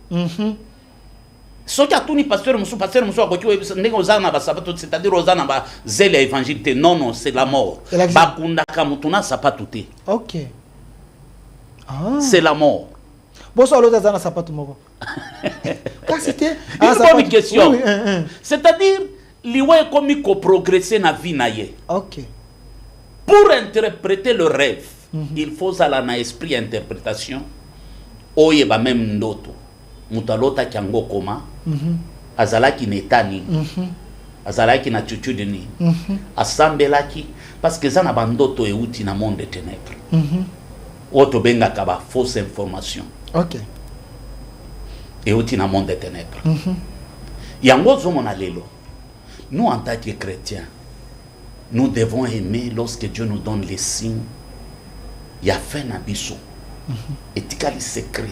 Soki atuni pasteur musu akoki ndenge ozana ba sapatu, c'est-à-dire ozana ba zèle évangile te. Non, c'est la mort. Bakunda ka mutuna sapatu te. OK. C'est la mort. Bonsoir l'autre zana sapatu moko. C'était une bonne question. C'est-à-dire liwe komi ko progresser na vie na ye. OK. Pour interpréter le rêve, il faut aller na esprit interprétation. Oye ba même ndoto. Mutalota kiango koma. Azalaki netani. Azalaki na tutude ni. Asambelaki parce que ça na bandoto e uti na monde des ténèbres. Oto benga kaba fausse information. OK. Et uti na monde des ténèbres. Yango zomo na lelo. Nous en tant que chrétiens, nous devons aimer lorsque Dieu nous donne les signes. Il y a fait un abisso. Et tika les secrets.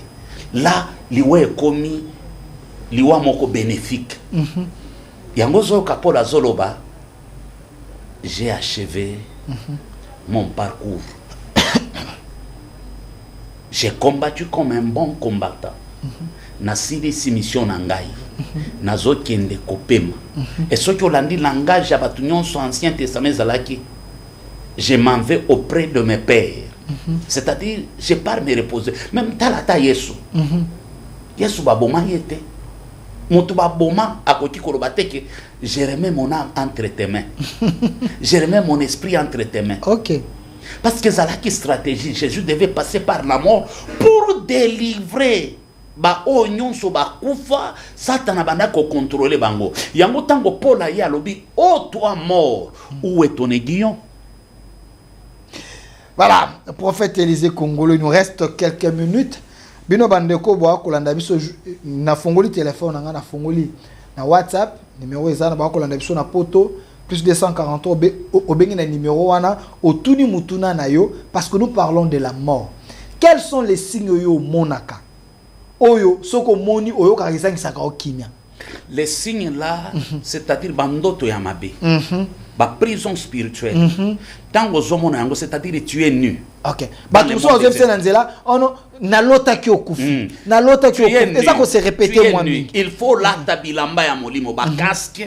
Là, liwa ekomi, liwa moko bénéfique. Yango zo kapola zoloba, j'ai achevé mon parcours. J'ai combattu comme un bon combattant. Nasili si mission nangai. Nazo kende kopema. Et ce qui olandi langage abatu nyonso ancien testament zalaki. Je m'en vais auprès de mes pères. C'est-à-dire, je pars me reposer. Même talata Yesu. Yesu baboma yete. Mutu baboma akoti kolobate que je remets mon âme entre tes mains. Je remets mon esprit entre tes mains. OK. Parce que zalaki stratégie, Jésus devait passer par la mort pour délivrer ba o nyonso ba kufa Satan banda ko contrôler bango. Yango tango Paul a lobi, oh toi mort, où est ton aiguillon? Voilà, le prophète Élisée Congolais, il nous reste quelques minutes. Bino bandeko boa kolanda biso na fongoli téléphone na fongoli na WhatsApp numéro ezana ba kolanda biso na poto plus 243 obengi na numéro wana otuni mutuna na yo parce que nous parlons de la mort. Quels sont les signes yo monaka? Oyo soko moni oyo karisanga saka okimia. Les signes là, c'est-à-dire bandoto yamabe. Ba prison spirituelle. Tant aux hommes, c'est-à-dire tu es nu. Ok. Bah tout ça, vous savez, oh non, nalota ki okufi. Nalota ki okufi. Et ça qu'on s'est répété moi. Il faut la tabilamba ya molimo ba casque.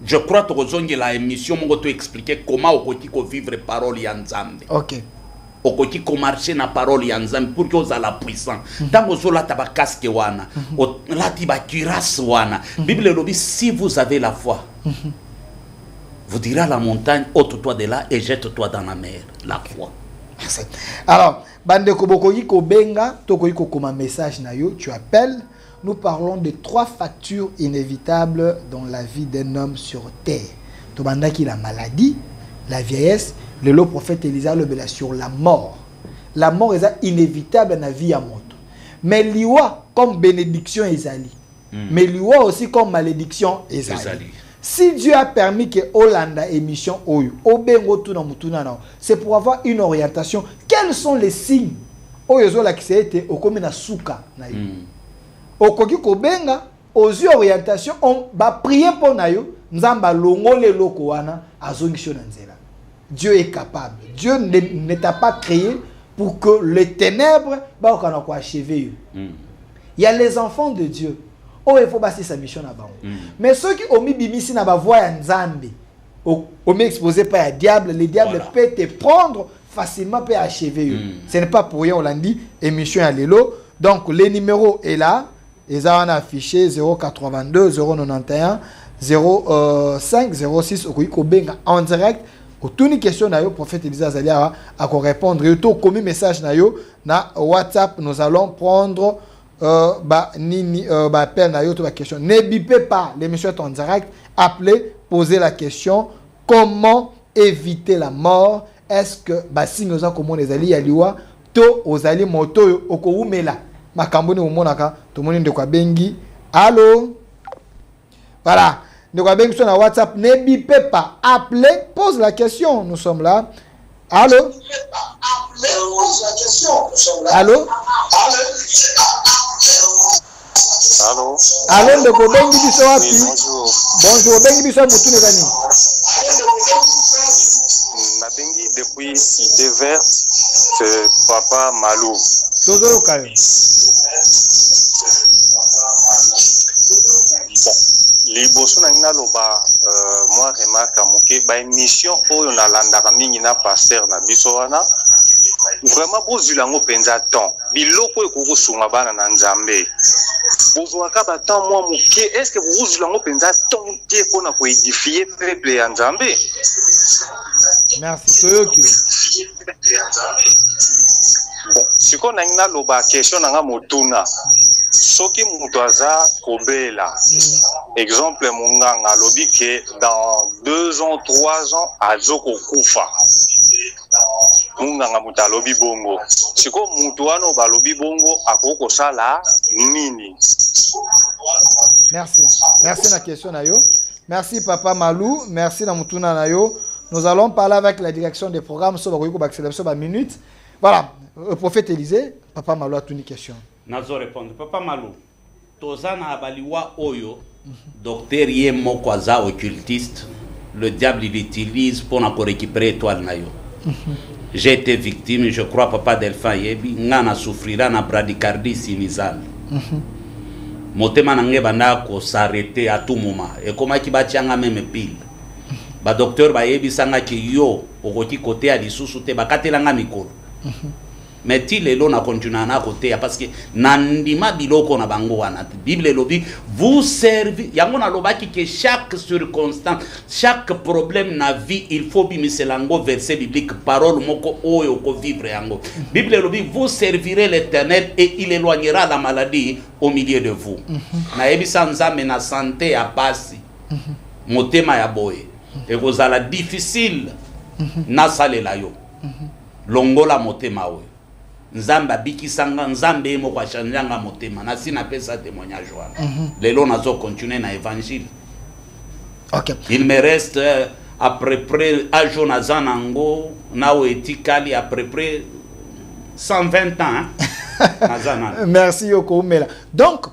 Je crois que tu as la émission pour te expliquer comment on peut vivre parole ya Nzambe. Ok. On peut marcher na parole ya Nzambe pour que vous la puissance. Tant que vous la taba casque wana, la tiba cuirasse wana. Bible le dit si vous avez la foi. Vous direz à la montagne, ôte-toi de là et jette-toi dans la mer. La foi. Merci. Alors, bande kobokoyi ko benga, tokoyi ko koma message na yo, tu appelles. Nous parlons de 3 factures inévitables dans la vie d'un homme sur terre. Tobandaki la maladie, la vieillesse, le lot prophète Élisa le bela sur la mort. La mort est inévitable dans la vie à moto. Mais liwa comme bénédiction ezali. Mais liwa aussi comme malédiction ezali. Si Dieu a permis que Hollanda émission Oyo, Obengo Tuna, c'est pour avoir une orientation. Quels sont les signes Oyo la qui été au comme na souka na yo. Okoki ko benga aux orientations on va prier pour nayo, nzamba longole loko wana azongisho na nzela. Dieu est capable. Dieu ne t'a pas créé pour que les ténèbres ba okana ko achever. Il y a les enfants de Dieu. Oh, il faut passer sa mission là-bas. Mais ceux qui ont mis bimisi na ba voix nzambe, ont exposé par le diable, le diable peut te prendre facilement, peut achever. Ce n'est pas pour rien, on l'a dit, émission à l'élo. Donc, le numéro est là. Ils ont affiché 082 091 05 06 en direct. Toutes les questions, le prophète Élisa Zalia a répondre. Tout comme message na WhatsApp, nous allons prendre appel na yo la question. Ne bipez pas, l'émission est en direct. Appelez, posez la question. Comment éviter la mort? Est-ce que si nous avons comment les alliés yaliwa to aux alliés moto okoumela makamboni umonaka to moni de kwa bengi. Allô? Voilà. De quoi bengi sur la WhatsApp. Ne bipez pas. Appelez, pose la question. Nous sommes là. Allô? Allô? Allô? Allô, de quoi bengi biso wapi? Bonjour. Bonjour, bengi biso mutu ne zani. Na bengi depuis Cité Verte, c'est Papa Malou. Tozoro kayo. Liboso na ngina loba moi remarque moke ba émission oyo na landaka mingi na pasteur na biso wana vraiment bozulango penza temps biloko ekoko sunga bana na Nzambe bozwaka ba temps moi moke est-ce que bozulango penza temps tie pona ko édifier peuple ya Nzambe. Merci Toyoki. Bon, siko na ngina loba question na nga motuna soki mutu aza kobela exemple munganga lobi ke dans 2 ans 3 ans azoko kufa munganga mutu alobi bongo siko mutu wana balobi bongo akoko sala nini? Merci la question na yo. Merci Papa Malou, merci na mutuna na yo. Nous allons parler avec la direction des programmes sur la minute. Voilà, le prophète Élysée, Papa Malou a une question. Nazo répondre. Papa Malou, tozana abaliwa oyo, docteur yé moko aza occultiste, le diable il utilise pour récupérer étoile na yo. J'ai été victime, je crois Papa Delphin yebi, ngana souffrira na bradycardie sinusale. Motema nange banda ko s'arrêter à tout moment. Et comment ki batianga même pile. Ba docteur ba yebi sanga ki yo okoti côté à lisusu te bakatelanga mikolo. Mais ti lelo na continue na côté parce que nandima biloko na bango wana Bible lobi vous servez yango na lobaki que chaque circonstance chaque problème na vie il faut bimiselango verset biblique parole moko oyo ko vivre yango Bible lobi vous servirez l'Éternel et il éloignera la maladie au milieu de vous na ebisa nzambe na santé ya pasi motema ya boye et vous ala difficile na salela yo longola motema oyo Nzamba biki sanga nzambe mo kwa chanjanga motema na sina pesa témoignage wana lelo nazo continuer na évangile. OK. Il me reste à peu près à Jonazanango na etikali à peu près 120 ans. Merci Yoko Mela. Donc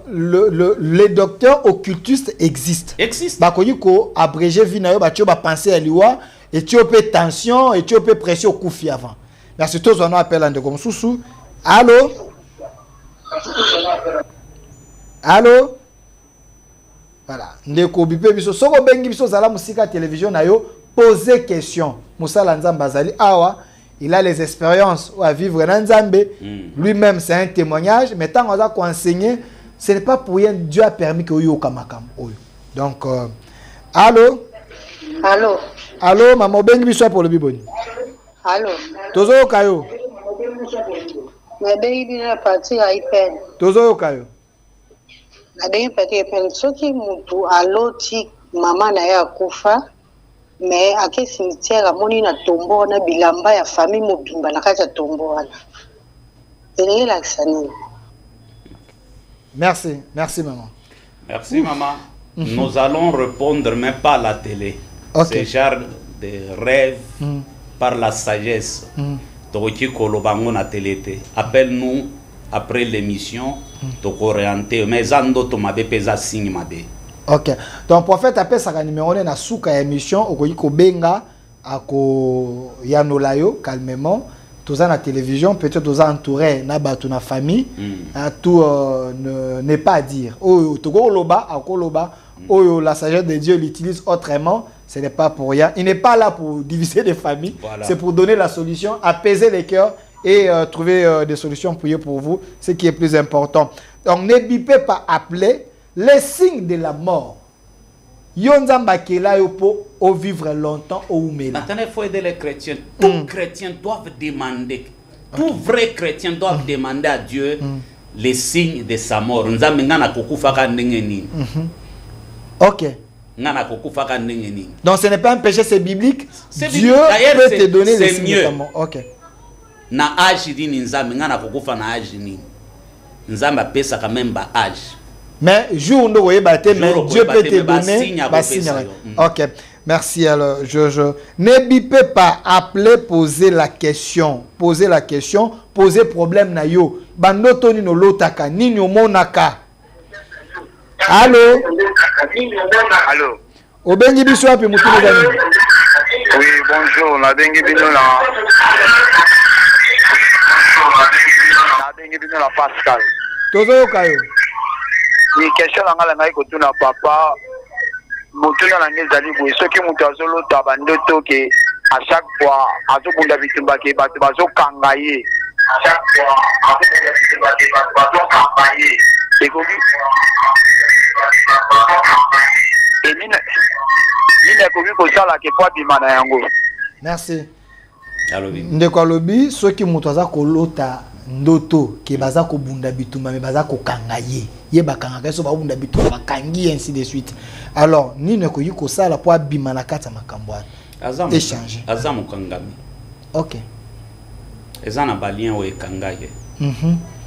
les docteurs occultistes existent. Bakoyi ko abrégé vinayo ba tio ba penser à liwa et tu peux tension et tu peux pression au koufi avant. Merci tous on appelle ande comme sousou. Allô? Allô? Voilà. Ndeko bipe biso soko bengi biso zala musika télévision na yo poser question. Musala Nzamba zali awa. Il a les expériences à vivre dans Nzambe. Lui-même, c'est un témoignage. Mais tant qu'on a enseigné, ce n'est pas pour rien. Dieu a permis que vous kamakam. Donc, allô? Allô? Allô, maman, ben bisou pour le biboni. Allô? Tozo kayo. Mais ben il est parti à Ipen. Tozo kayo. Na ben parti à Ipen. Ce qui mutu allô ti maman na ya kufa. Mais à quel cimetière à moni na tombo na bilamba ya famille mobimba na kati ya tombo wana. Tenez l'accent. Merci, merci maman. Merci maman. Nous allons répondre mais pas à la télé. Okay. Ce genre de rêve par la sagesse. Toki kolobango na télé te. Appelle-nous après l'émission. Toko orienté mais zando to mabe pesa signe mabe. Ok. Donc, prophète appelle ça numéro na souka émission au ko benga ako yanolayo calmement. Tous à la télévision, peut-être tous entouré na batu na famille. Tout n'est pas à dire. Oh, togo loba akoloba. Oh, la sagesse de Dieu l'utilise autrement. Ce n'est pas pour rien. Il n'est pas là pour diviser les familles. Voilà. C'est pour donner la solution, apaiser les cœurs et trouver des solutions pour vous. Ce qui est plus important. Donc, n'hésitez pas à appeler. Les signes de la mort. Yonzamba kela yo po au vivre longtemps au umela. Maintenant, il faut aider les chrétiens. Tous chrétiens doivent demander. Tous vrais chrétiens doivent demander à Dieu les signes de sa mort. Nzambe ngana kokufa ka ndenge nini. OK. Ngana kokufa ka ndenge nini. Donc ce n'est pas un péché, c'est biblique. Dieu peut te donner les signes de la mort. OK. Na âge dini nzambe ngana kokufa na âge nini. Nzambe pesa quand même ba âge. Mais jour où mais Dieu peut te donner signe. OK. Merci alors je n'hésitez pas à appeler, poser la question, poser problème na yo. Bandoto ni no lotaka ni no monaka. Allô? Allô? Obengi biso api mutu ngani? Oui, bonjour, la bengi bino la. La bengi bino la Pascal. Tozo kayo. Ni question la ngala ngai kotuna papa motuna na ngezali boye soki mutu azolota bandoto ke à chaque fois azobunda bitumba ke bato bazokanga ye à chaque fois azobunda bitumba ke bato bazokanga ye ekoki et nini ekoki kosala ke po abima na yango. Merci. Ndeko alobi soki mutu aza kolota ndoto ke baza ko bunda bitumba me baza ko kanga ye bakanga keso ba bunda bitumba bakangi ainsi de suite. Alors nini ko yiko sala po abima na kata makambo azamu échanger azamu kangami. OK. Ezana balien o ekanga ye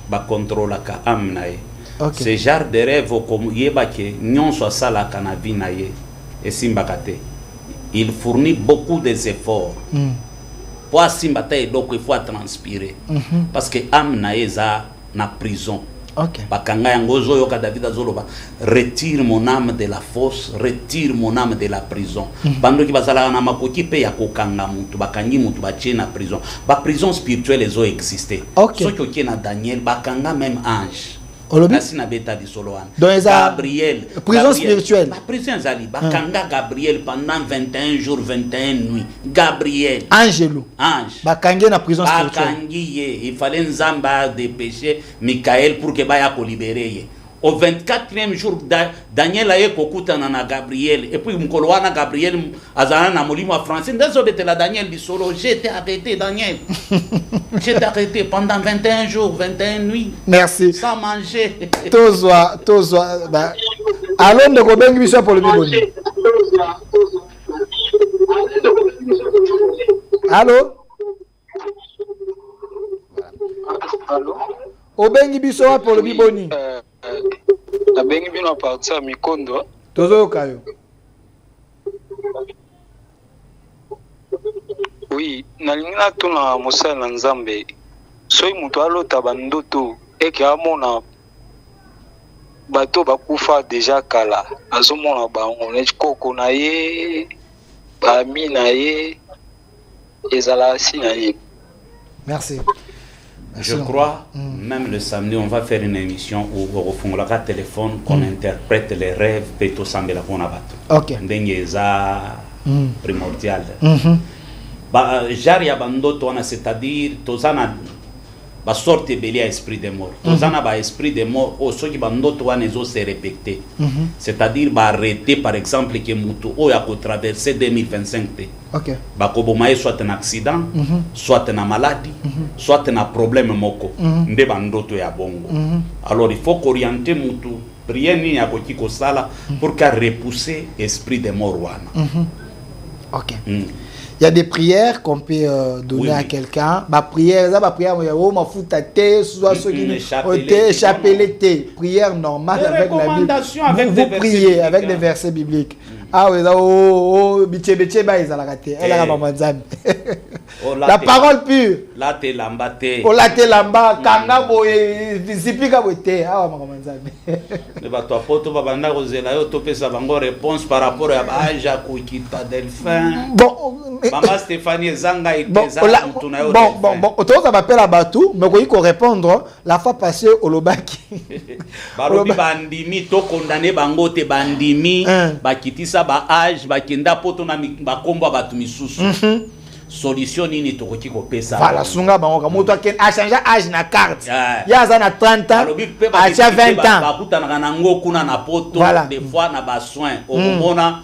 ba contrôle ka amna ye. Okay. Ce genre de rêve comme yeba ke nyonso sala kana vina ye et simbakate. Il fournit beaucoup des efforts. Pour simbata donc il faut transpirer parce que amna eza na prison. OK. Bakanga yangozo yoka David azoloba retire mon âme de la fosse, retire mon âme de la prison. Bando ki bazala na makoki pe ya kokanga mutu bakangi mutu ba na prison. Ba prison spirituelle ezo exister. Okay. Ceux qui na Daniel bakanga même ange. Gabriel. Prison spirituelle. La prison zali bakanga Gabriel pendant 21 jours 21 nuits. Gabriel. Angelou. Ange. Bakangi na prison spirituelle. Bakangi il fallait nzamba dépêcher Michael pour que baya ko libérer ye. Au 24e jour Daniel aye kokutana na Gabriel et puis mkolwana Gabriel azana na molimo français ndezobete la Daniel bisolo j'étais arrêté Daniel. J'étais arrêté pendant 21 jours 21 nuits. Merci. Sans manger. Tozwa ba allons de kobengi biso pour le biboni. Allô? Allô? Obengi biso pour le biboni. La bengi bino parti à Mikondo. Tozo kayo. Oui, nalingina tuna musala nzambe. Soy mutu alota bandoto eke amona bato bakufa déjà kala azomona bango neti koko na ye bami na ye ezala si na ye. Merci. Je crois, même le samedi, on va faire une émission où on fera un téléphone qu'on interprète les rêves de tout semble la bonne abattu. Ok. Ndengeza primordial. Jari abando tona, c'est-à-dire tozana ba sorte belia esprit de mort. Tozana ba esprit de mort au so qui bando toana ezo se répéter. C'est-à-dire ba arrêter par exemple que mutu o ya ko traverser 2025. Ok. Ba ko bomaye soit un accident, soit une maladie, soit un problème moko. Nde bando to ya bongo. Alors il faut qu'orienter mutu prier ni ya ko kiko sala pour qu'à repousser esprit de mort wana. Ok. Il y a des prières qu'on peut donner à quelqu'un. Ma prière, ça, ma prière, ma foutate, soit ceux qui chapelet, prière normale avec la Bible. Vous priez avec des versets bibliques. Ah oui, la parole pure. La te lambate. Oh la te lamba, kanga boye, zipika boye. Ah ouais, mamanzambe. Le bateau poto babanda kozela yo topé sa bango réponse par rapport à Aja Koukita Delphin. Bon, Maman Stéphanie Zanga et bon, autour m'appelle à Batou, mais il faut répondre la fois passée au Lobaki. Balobi bandimi to condamné bango te bandimi bakitisa ba âge bakenda poto na bakomba batu misusu. Solution nini tokoki kopesa. Voilà, sunga bango moto ken a changé âge na carte. Ya za na 30 ans, a 20 ans. Bakutana na ngoku na poto des fois na ba soin. Omona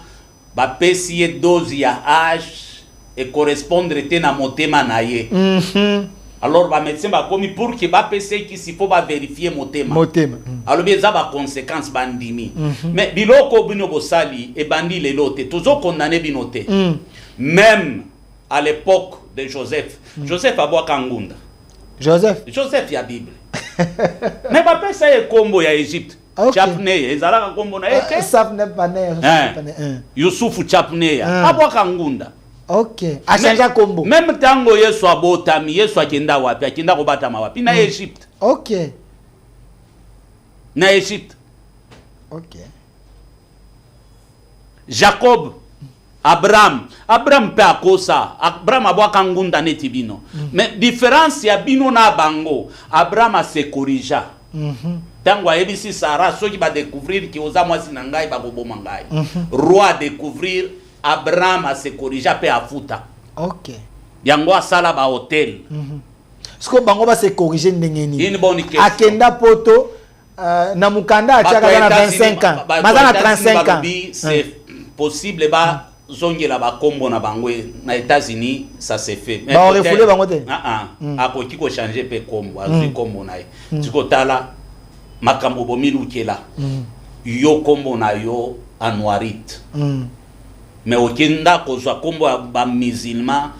ba pesi dose ya âge et correspondre te na motema na ye. Alors ba médecin ba komi pour que ba pesi qui s'il faut ba vérifier motema. Alors bien ça ba conséquence bandimi. Mais biloko bino bosali e bandi lelote toujours condamné binote. Même à l'époque de Joseph. Joseph a boa kangunda. Joseph ya Bible. Mais ba pesa e kombo ya Égypte. Chapne ezala kombo na ete. Sapne pané. Yusufu Chapne ya. Aboa kangunda. Ok. A changé kombo. Même tango Yesu abotami, Yesu akenda wapi? Akenda kobatama wapi? Na Égypte. Ok. Na Égypte. Ok. Jacob, Abraham pe akosa. Abraham aboa kangunda neti bino. Mais différence ya bino na bango. Abraham a se corrigea. Tango ayebisi Sarah soki ba découvrir ki oza mwasi na ngai ba koboma ngai. Roi découvrir Abraham a se corrigea pe afuta. Ok. Yango asala ba hotel. Sko bango ba se corriger ndengeni. Une bonne question. Akenda poto na mukanda achaka na 25 ans. Mazana 35 ans. C'est possible ba zongela ba kombo na bango na États-Unis ça se fait. Ba on refoulé bango te. Akoki ko changer pe kombo, azu kombo na ye. Tiko tala makambo bomilu kela. Yo kombo na yo Anwarit. Mais okenda kozwa kombo ba musulman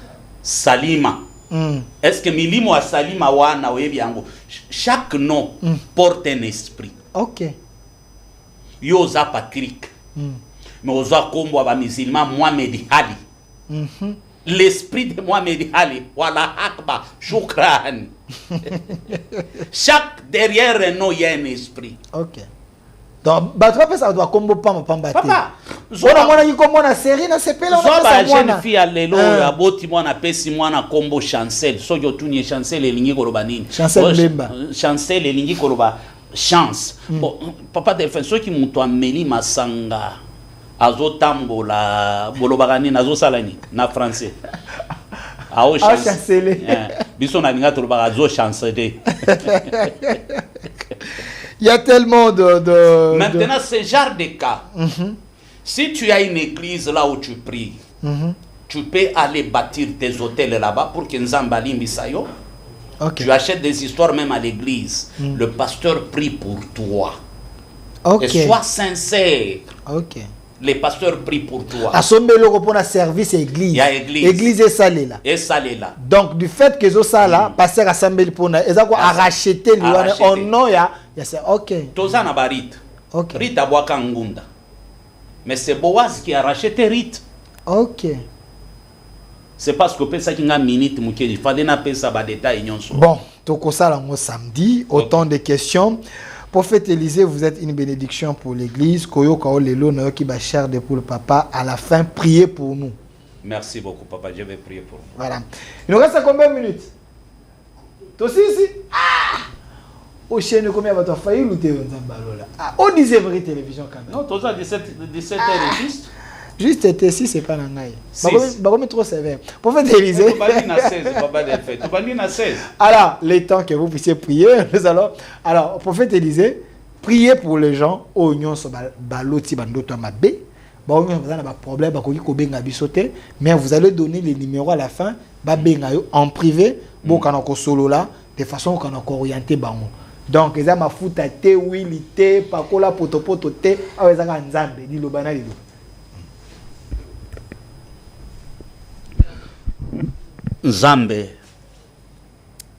Salima. Est-ce que milimo a Salima wana oyebi yango? Chaque nom porte un esprit. Ok. Yo za Patrick. Mais oza kombo ba musulman Mohamed Ali. L'esprit de Mohamed Ali, wala akba, shukran. Chaque derrière un nom il y a un esprit. Ok. Donc, battre ça doit combo pamba. Papa, on a mona kombo na série na CP là. On a jeune fille à lelo ya boti mwana pesi mwana kombo Chancel. So yo tuni Chancel elingi koloba nini? Chancel Bemba. Chancel elingi koloba chance. Bon, papa défenseur qui muto ameli masanga. Azotambola bolobaka nini azosala nini na français. Ao chancele. Biso na ninga tolobaka azo chancele. Il y a tellement de Maintenant, ce genre de cas, si tu as une église là où tu pries, tu peux aller bâtir tes hôtels là-bas pour que Nzambali Misayo. Tu achètes des histoires même à l'église. Le pasteur prie pour toi. Et sois sincère. Les pasteurs prient pour toi. Asombelo ko pona service église. Il y a église. Église est salée là. Et salée là. Donc du fait que zo sala pasteur assemble pona ezako a racheter lui on non ya c'est OK. Toza na barit. OK. Rita boaka ngunda. Mais c'est Boaz qui a racheté Rite. OK. C'est parce que pesa kinga minute mukeli fallait na pesa ba détail nyonso. Bon, toko sala ngo samedi autant de questions. Prophète Élisée, vous êtes une bénédiction pour l'église. Koyo kao lelo na yo ki ba cher de pour le papa. À la fin, priez pour nous. Merci beaucoup, papa. Je vais prier pour vous. Voilà. Il nous reste combien de minutes? Toi aussi ici? Ah! Au chien de combien tu as failli lutter au 10e télévision quand même. Non, tu as 17 heures juste. Juste été ici, c'est pas l'angaï. Bah, trop sévère. Prophète Élisée. Tu vas lire à 16. Alors, les temps que vous puissiez prier, nous allons. Alors, prophète Élisée, priez pour les gens. Oignon sur baloti bandoto mabé. Bah, vous avez un problème, mais vous allez donner les numéros à la fin. En privé, bon, quand on solo là, de façon qu'on a orienté bango. Donc, ils ont ma fout à té, oui, té, pakola, poto, té, ah, ils ont un zambe, ni le banal. Nzambe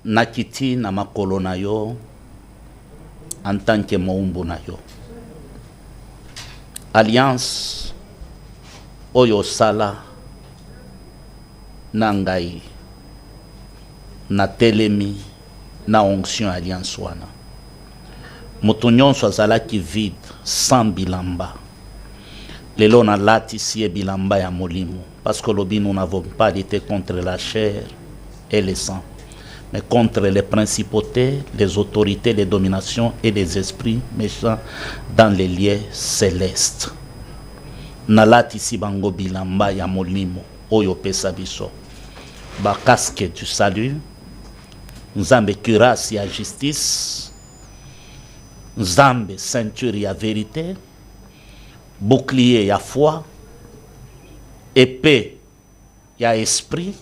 nakiti na makolo na yo en tant que moumbu na yo. Alliance oyo sala na ngai na telemi na onction alliance wana. Moto nyonso azalaki vide sans bilamba. Lelo na lati siye bilamba ya molimo. Parce que nous n'avons pas lutté contre la chair et le sang, mais contre les principautés, les autorités, les dominations et les esprits méchants dans les lieux célestes. Nalati si bango bilamba ya molimo oyo pesa biso. Ba casque du salut, nzambe cuirasse ya justice, nzambe ceinture ya vérité, bouclier ya foi, épée ya esprit,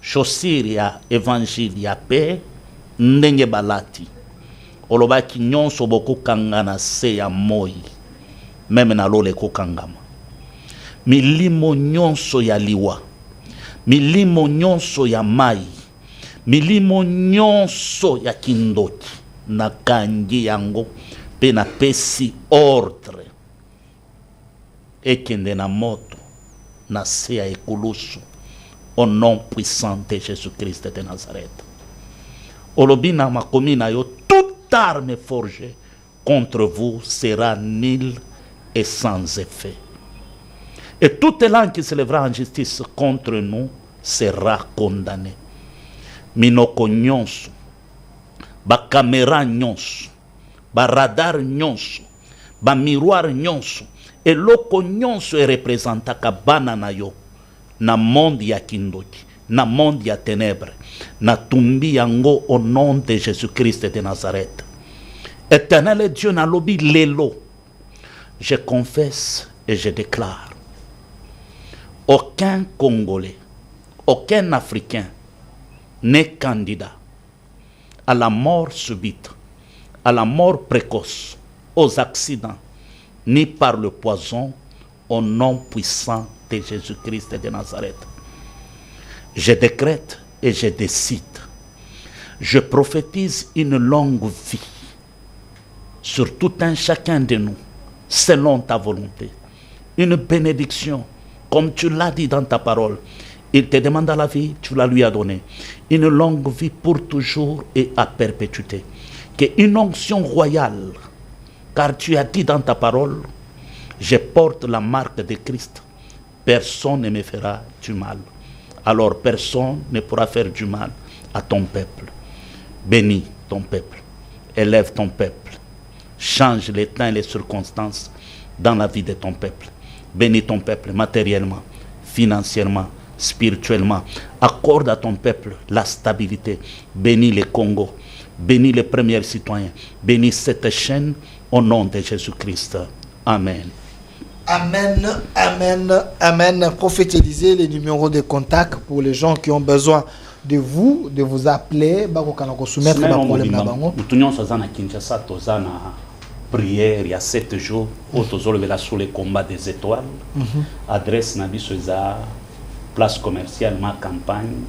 chaussure ya évangile ya paix, ndenge balati olobaki nyonso bokokanga na se ya moi meme na lole kokangama. Milimo nyonso ya liwa, milimo nyonso ya mai, milimo nyonso ya kindoki na kangi yango pe na pesi ordre ekende na moto na se ya ekulusu au nom puissant de Jésus-Christ de Nazareth. Olobi na makomi na yo, toute arme forgée contre vous sera nulle et sans effet. Et toute langue qui se lèvera en justice contre nous sera condamnée. Minoko nyonso, ba caméra nyonso, ba radar nyonso, ba miroir nyonso, et loko nyonso e representaka bana na yo na monde ya kindoki, na monde ya ténèbres, na tumbi yango au nom de Jésus-Christ de Nazareth. Éternel Dieu na lobi lelo, je confesse et je déclare, aucun Congolais, aucun Africain n'est candidat à la mort subite, à la mort précoce, aux accidents, ni par le poison, au nom puissant de Jésus-Christ de Nazareth. Je décrète et je décide, je prophétise une longue vie sur tout un chacun de nous, selon ta volonté. Une bénédiction, comme tu l'as dit dans ta parole. Il te demande la vie, tu la lui as donnée. Une longue vie pour toujours et à perpétuité. Qu'une onction royale, car tu as dit dans ta parole, je porte la marque de Christ. Personne ne me fera du mal. Alors personne ne pourra faire du mal à ton peuple. Bénis ton peuple. Élève ton peuple. Change les temps et les circonstances dans la vie de ton peuple. Bénis ton peuple matériellement, financièrement, spirituellement. Accorde à ton peuple la stabilité. Bénis les Congo. Bénis les premiers citoyens. Bénis cette chaîne au nom de Jésus-Christ. Amen. Amen, amen, amen. Prophétisez les numéros de contact pour les gens qui ont besoin de vous appeler. Soumettre le problème là-bas. Prière il y a 7 jours où sur les combats des étoiles. Adresse Nabisoza, place commerciale, ma campagne,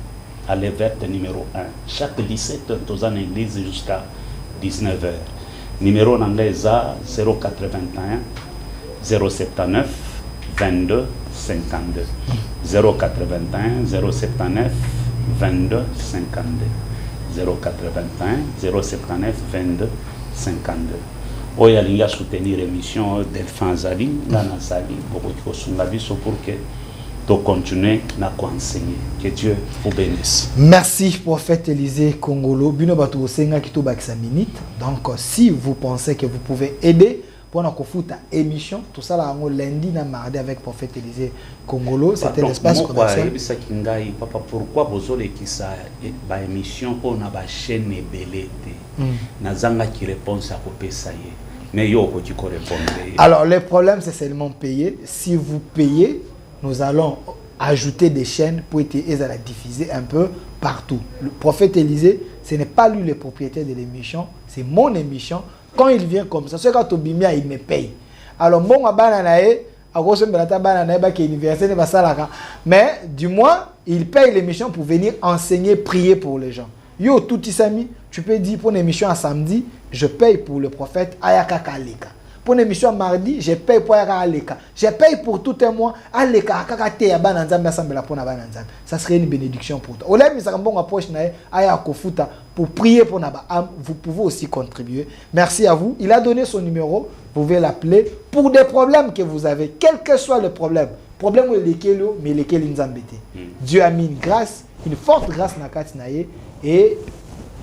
à l'Everte numéro 1. Chaque 17 nous en église jusqu'à 19h. Numéro en anglais 081 079 22 52. 081 079 22 52. 081 079 22 52. Oyo alingi soutenir l'émission Delphin Zali, Nana Zali, pour que de continuer à enseigner. Que Dieu vous bénisse. Merci, prophète Élisée Congolo. Bino bato senga kito bakisa minute. Donc si vous pensez que vous pouvez aider pour nous faire émission, tout ça là lundi na mardi avec prophète Élisée Congolo, c'était l'espace commercial. Papa, pourquoi vous avez qui ça ba émission pour na ba chaîne belete. Na zanga qui réponse à couper ça y est. Mais yo ko répondre. Alors le problème c'est seulement payer. Si vous payez, nous allons ajouter des chaînes pour être à la diffuser un peu partout. Le prophète Élisée, ce n'est pas lui le propriétaire de l'émission, c'est mon émission. Quand il vient comme ça, ce quand Tobimia il me paye. Alors bon mais du moins il paye l'émission pour venir enseigner, prier pour les gens. Yo tout isami, tu peux dire pour une émission à samedi, je paye pour le prophète Ayaka Kaleka. Pour une émission mardi, je paye pour Aleka. Je paye pour tout un mois. Aleka, ça serait une bénédiction pour toi. Pour prier pour Naba. Vous pouvez aussi contribuer. Merci à vous. Il a donné son numéro. Vous pouvez l'appeler pour des problèmes que vous avez, quel que soit le problème. Problème où mais lesquels nous embêtent. Dieu a mis une grâce, une forte grâce dans Katinaye. Et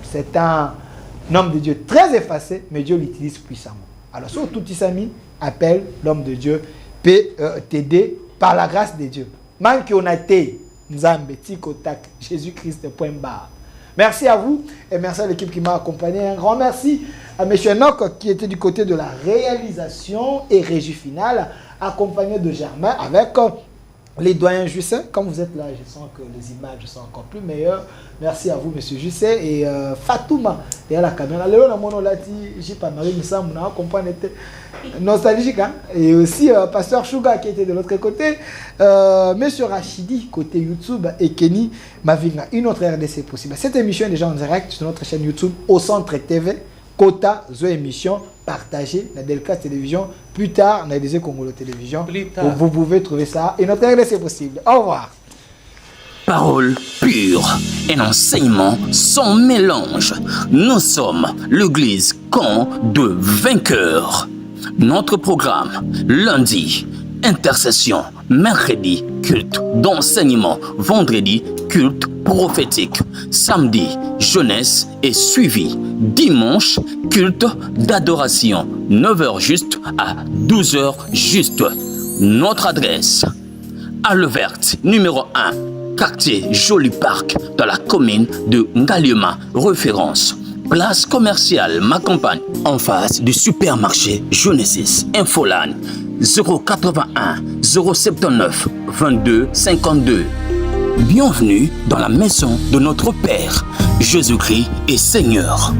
c'est un homme de Dieu très effacé, mais Dieu l'utilise puissamment. Alors, sur tout Isami, appelle l'homme de Dieu, peut t'aider par la grâce de Dieu. Même qu'on a été, Jésus-Christ, point barre. Merci à vous et merci à l'équipe qui m'a accompagné. Un grand merci à M. Enoch qui était du côté de la réalisation et régie finale, accompagné de Germain avec les doyens Jusset. Comme vous êtes là, je sens que les images sont encore plus meilleures. Merci à vous, M. Jusset. Et Fatouma, derrière la caméra. Léo, la monolati, j'ai pas marié, mais ça, on a compris, était nostalgique. Hein? Et aussi, Pasteur Chouga qui était de l'autre côté. M. Rachidi, côté YouTube. Et Kenny Mavinga. Une autre RDC possible. Cette émission est déjà en direct sur notre chaîne YouTube, au Centre TV. Kota, zo émission partagée dans Delcast Télévision. Plus tard, dans les Congolo Télévision. Vous pouvez trouver ça. Et notre RDC possible. Au revoir. Parole pure, un enseignement sans mélange. Nous sommes l'église camp de vainqueurs. Notre programme, lundi, intercession, mercredi, culte d'enseignement, vendredi, culte prophétique, samedi, jeunesse et suivi, dimanche, culte d'adoration, 9h juste à 12h juste. Notre adresse, Halle Verte, numéro 1, quartier Joli Parc, dans la commune de Ngaliema, référence. Place commerciale Ma Campagne, en face du supermarché Genesis, Infoline, 081 079 22 52. Bienvenue dans la maison de notre Père, Jésus-Christ est Seigneur.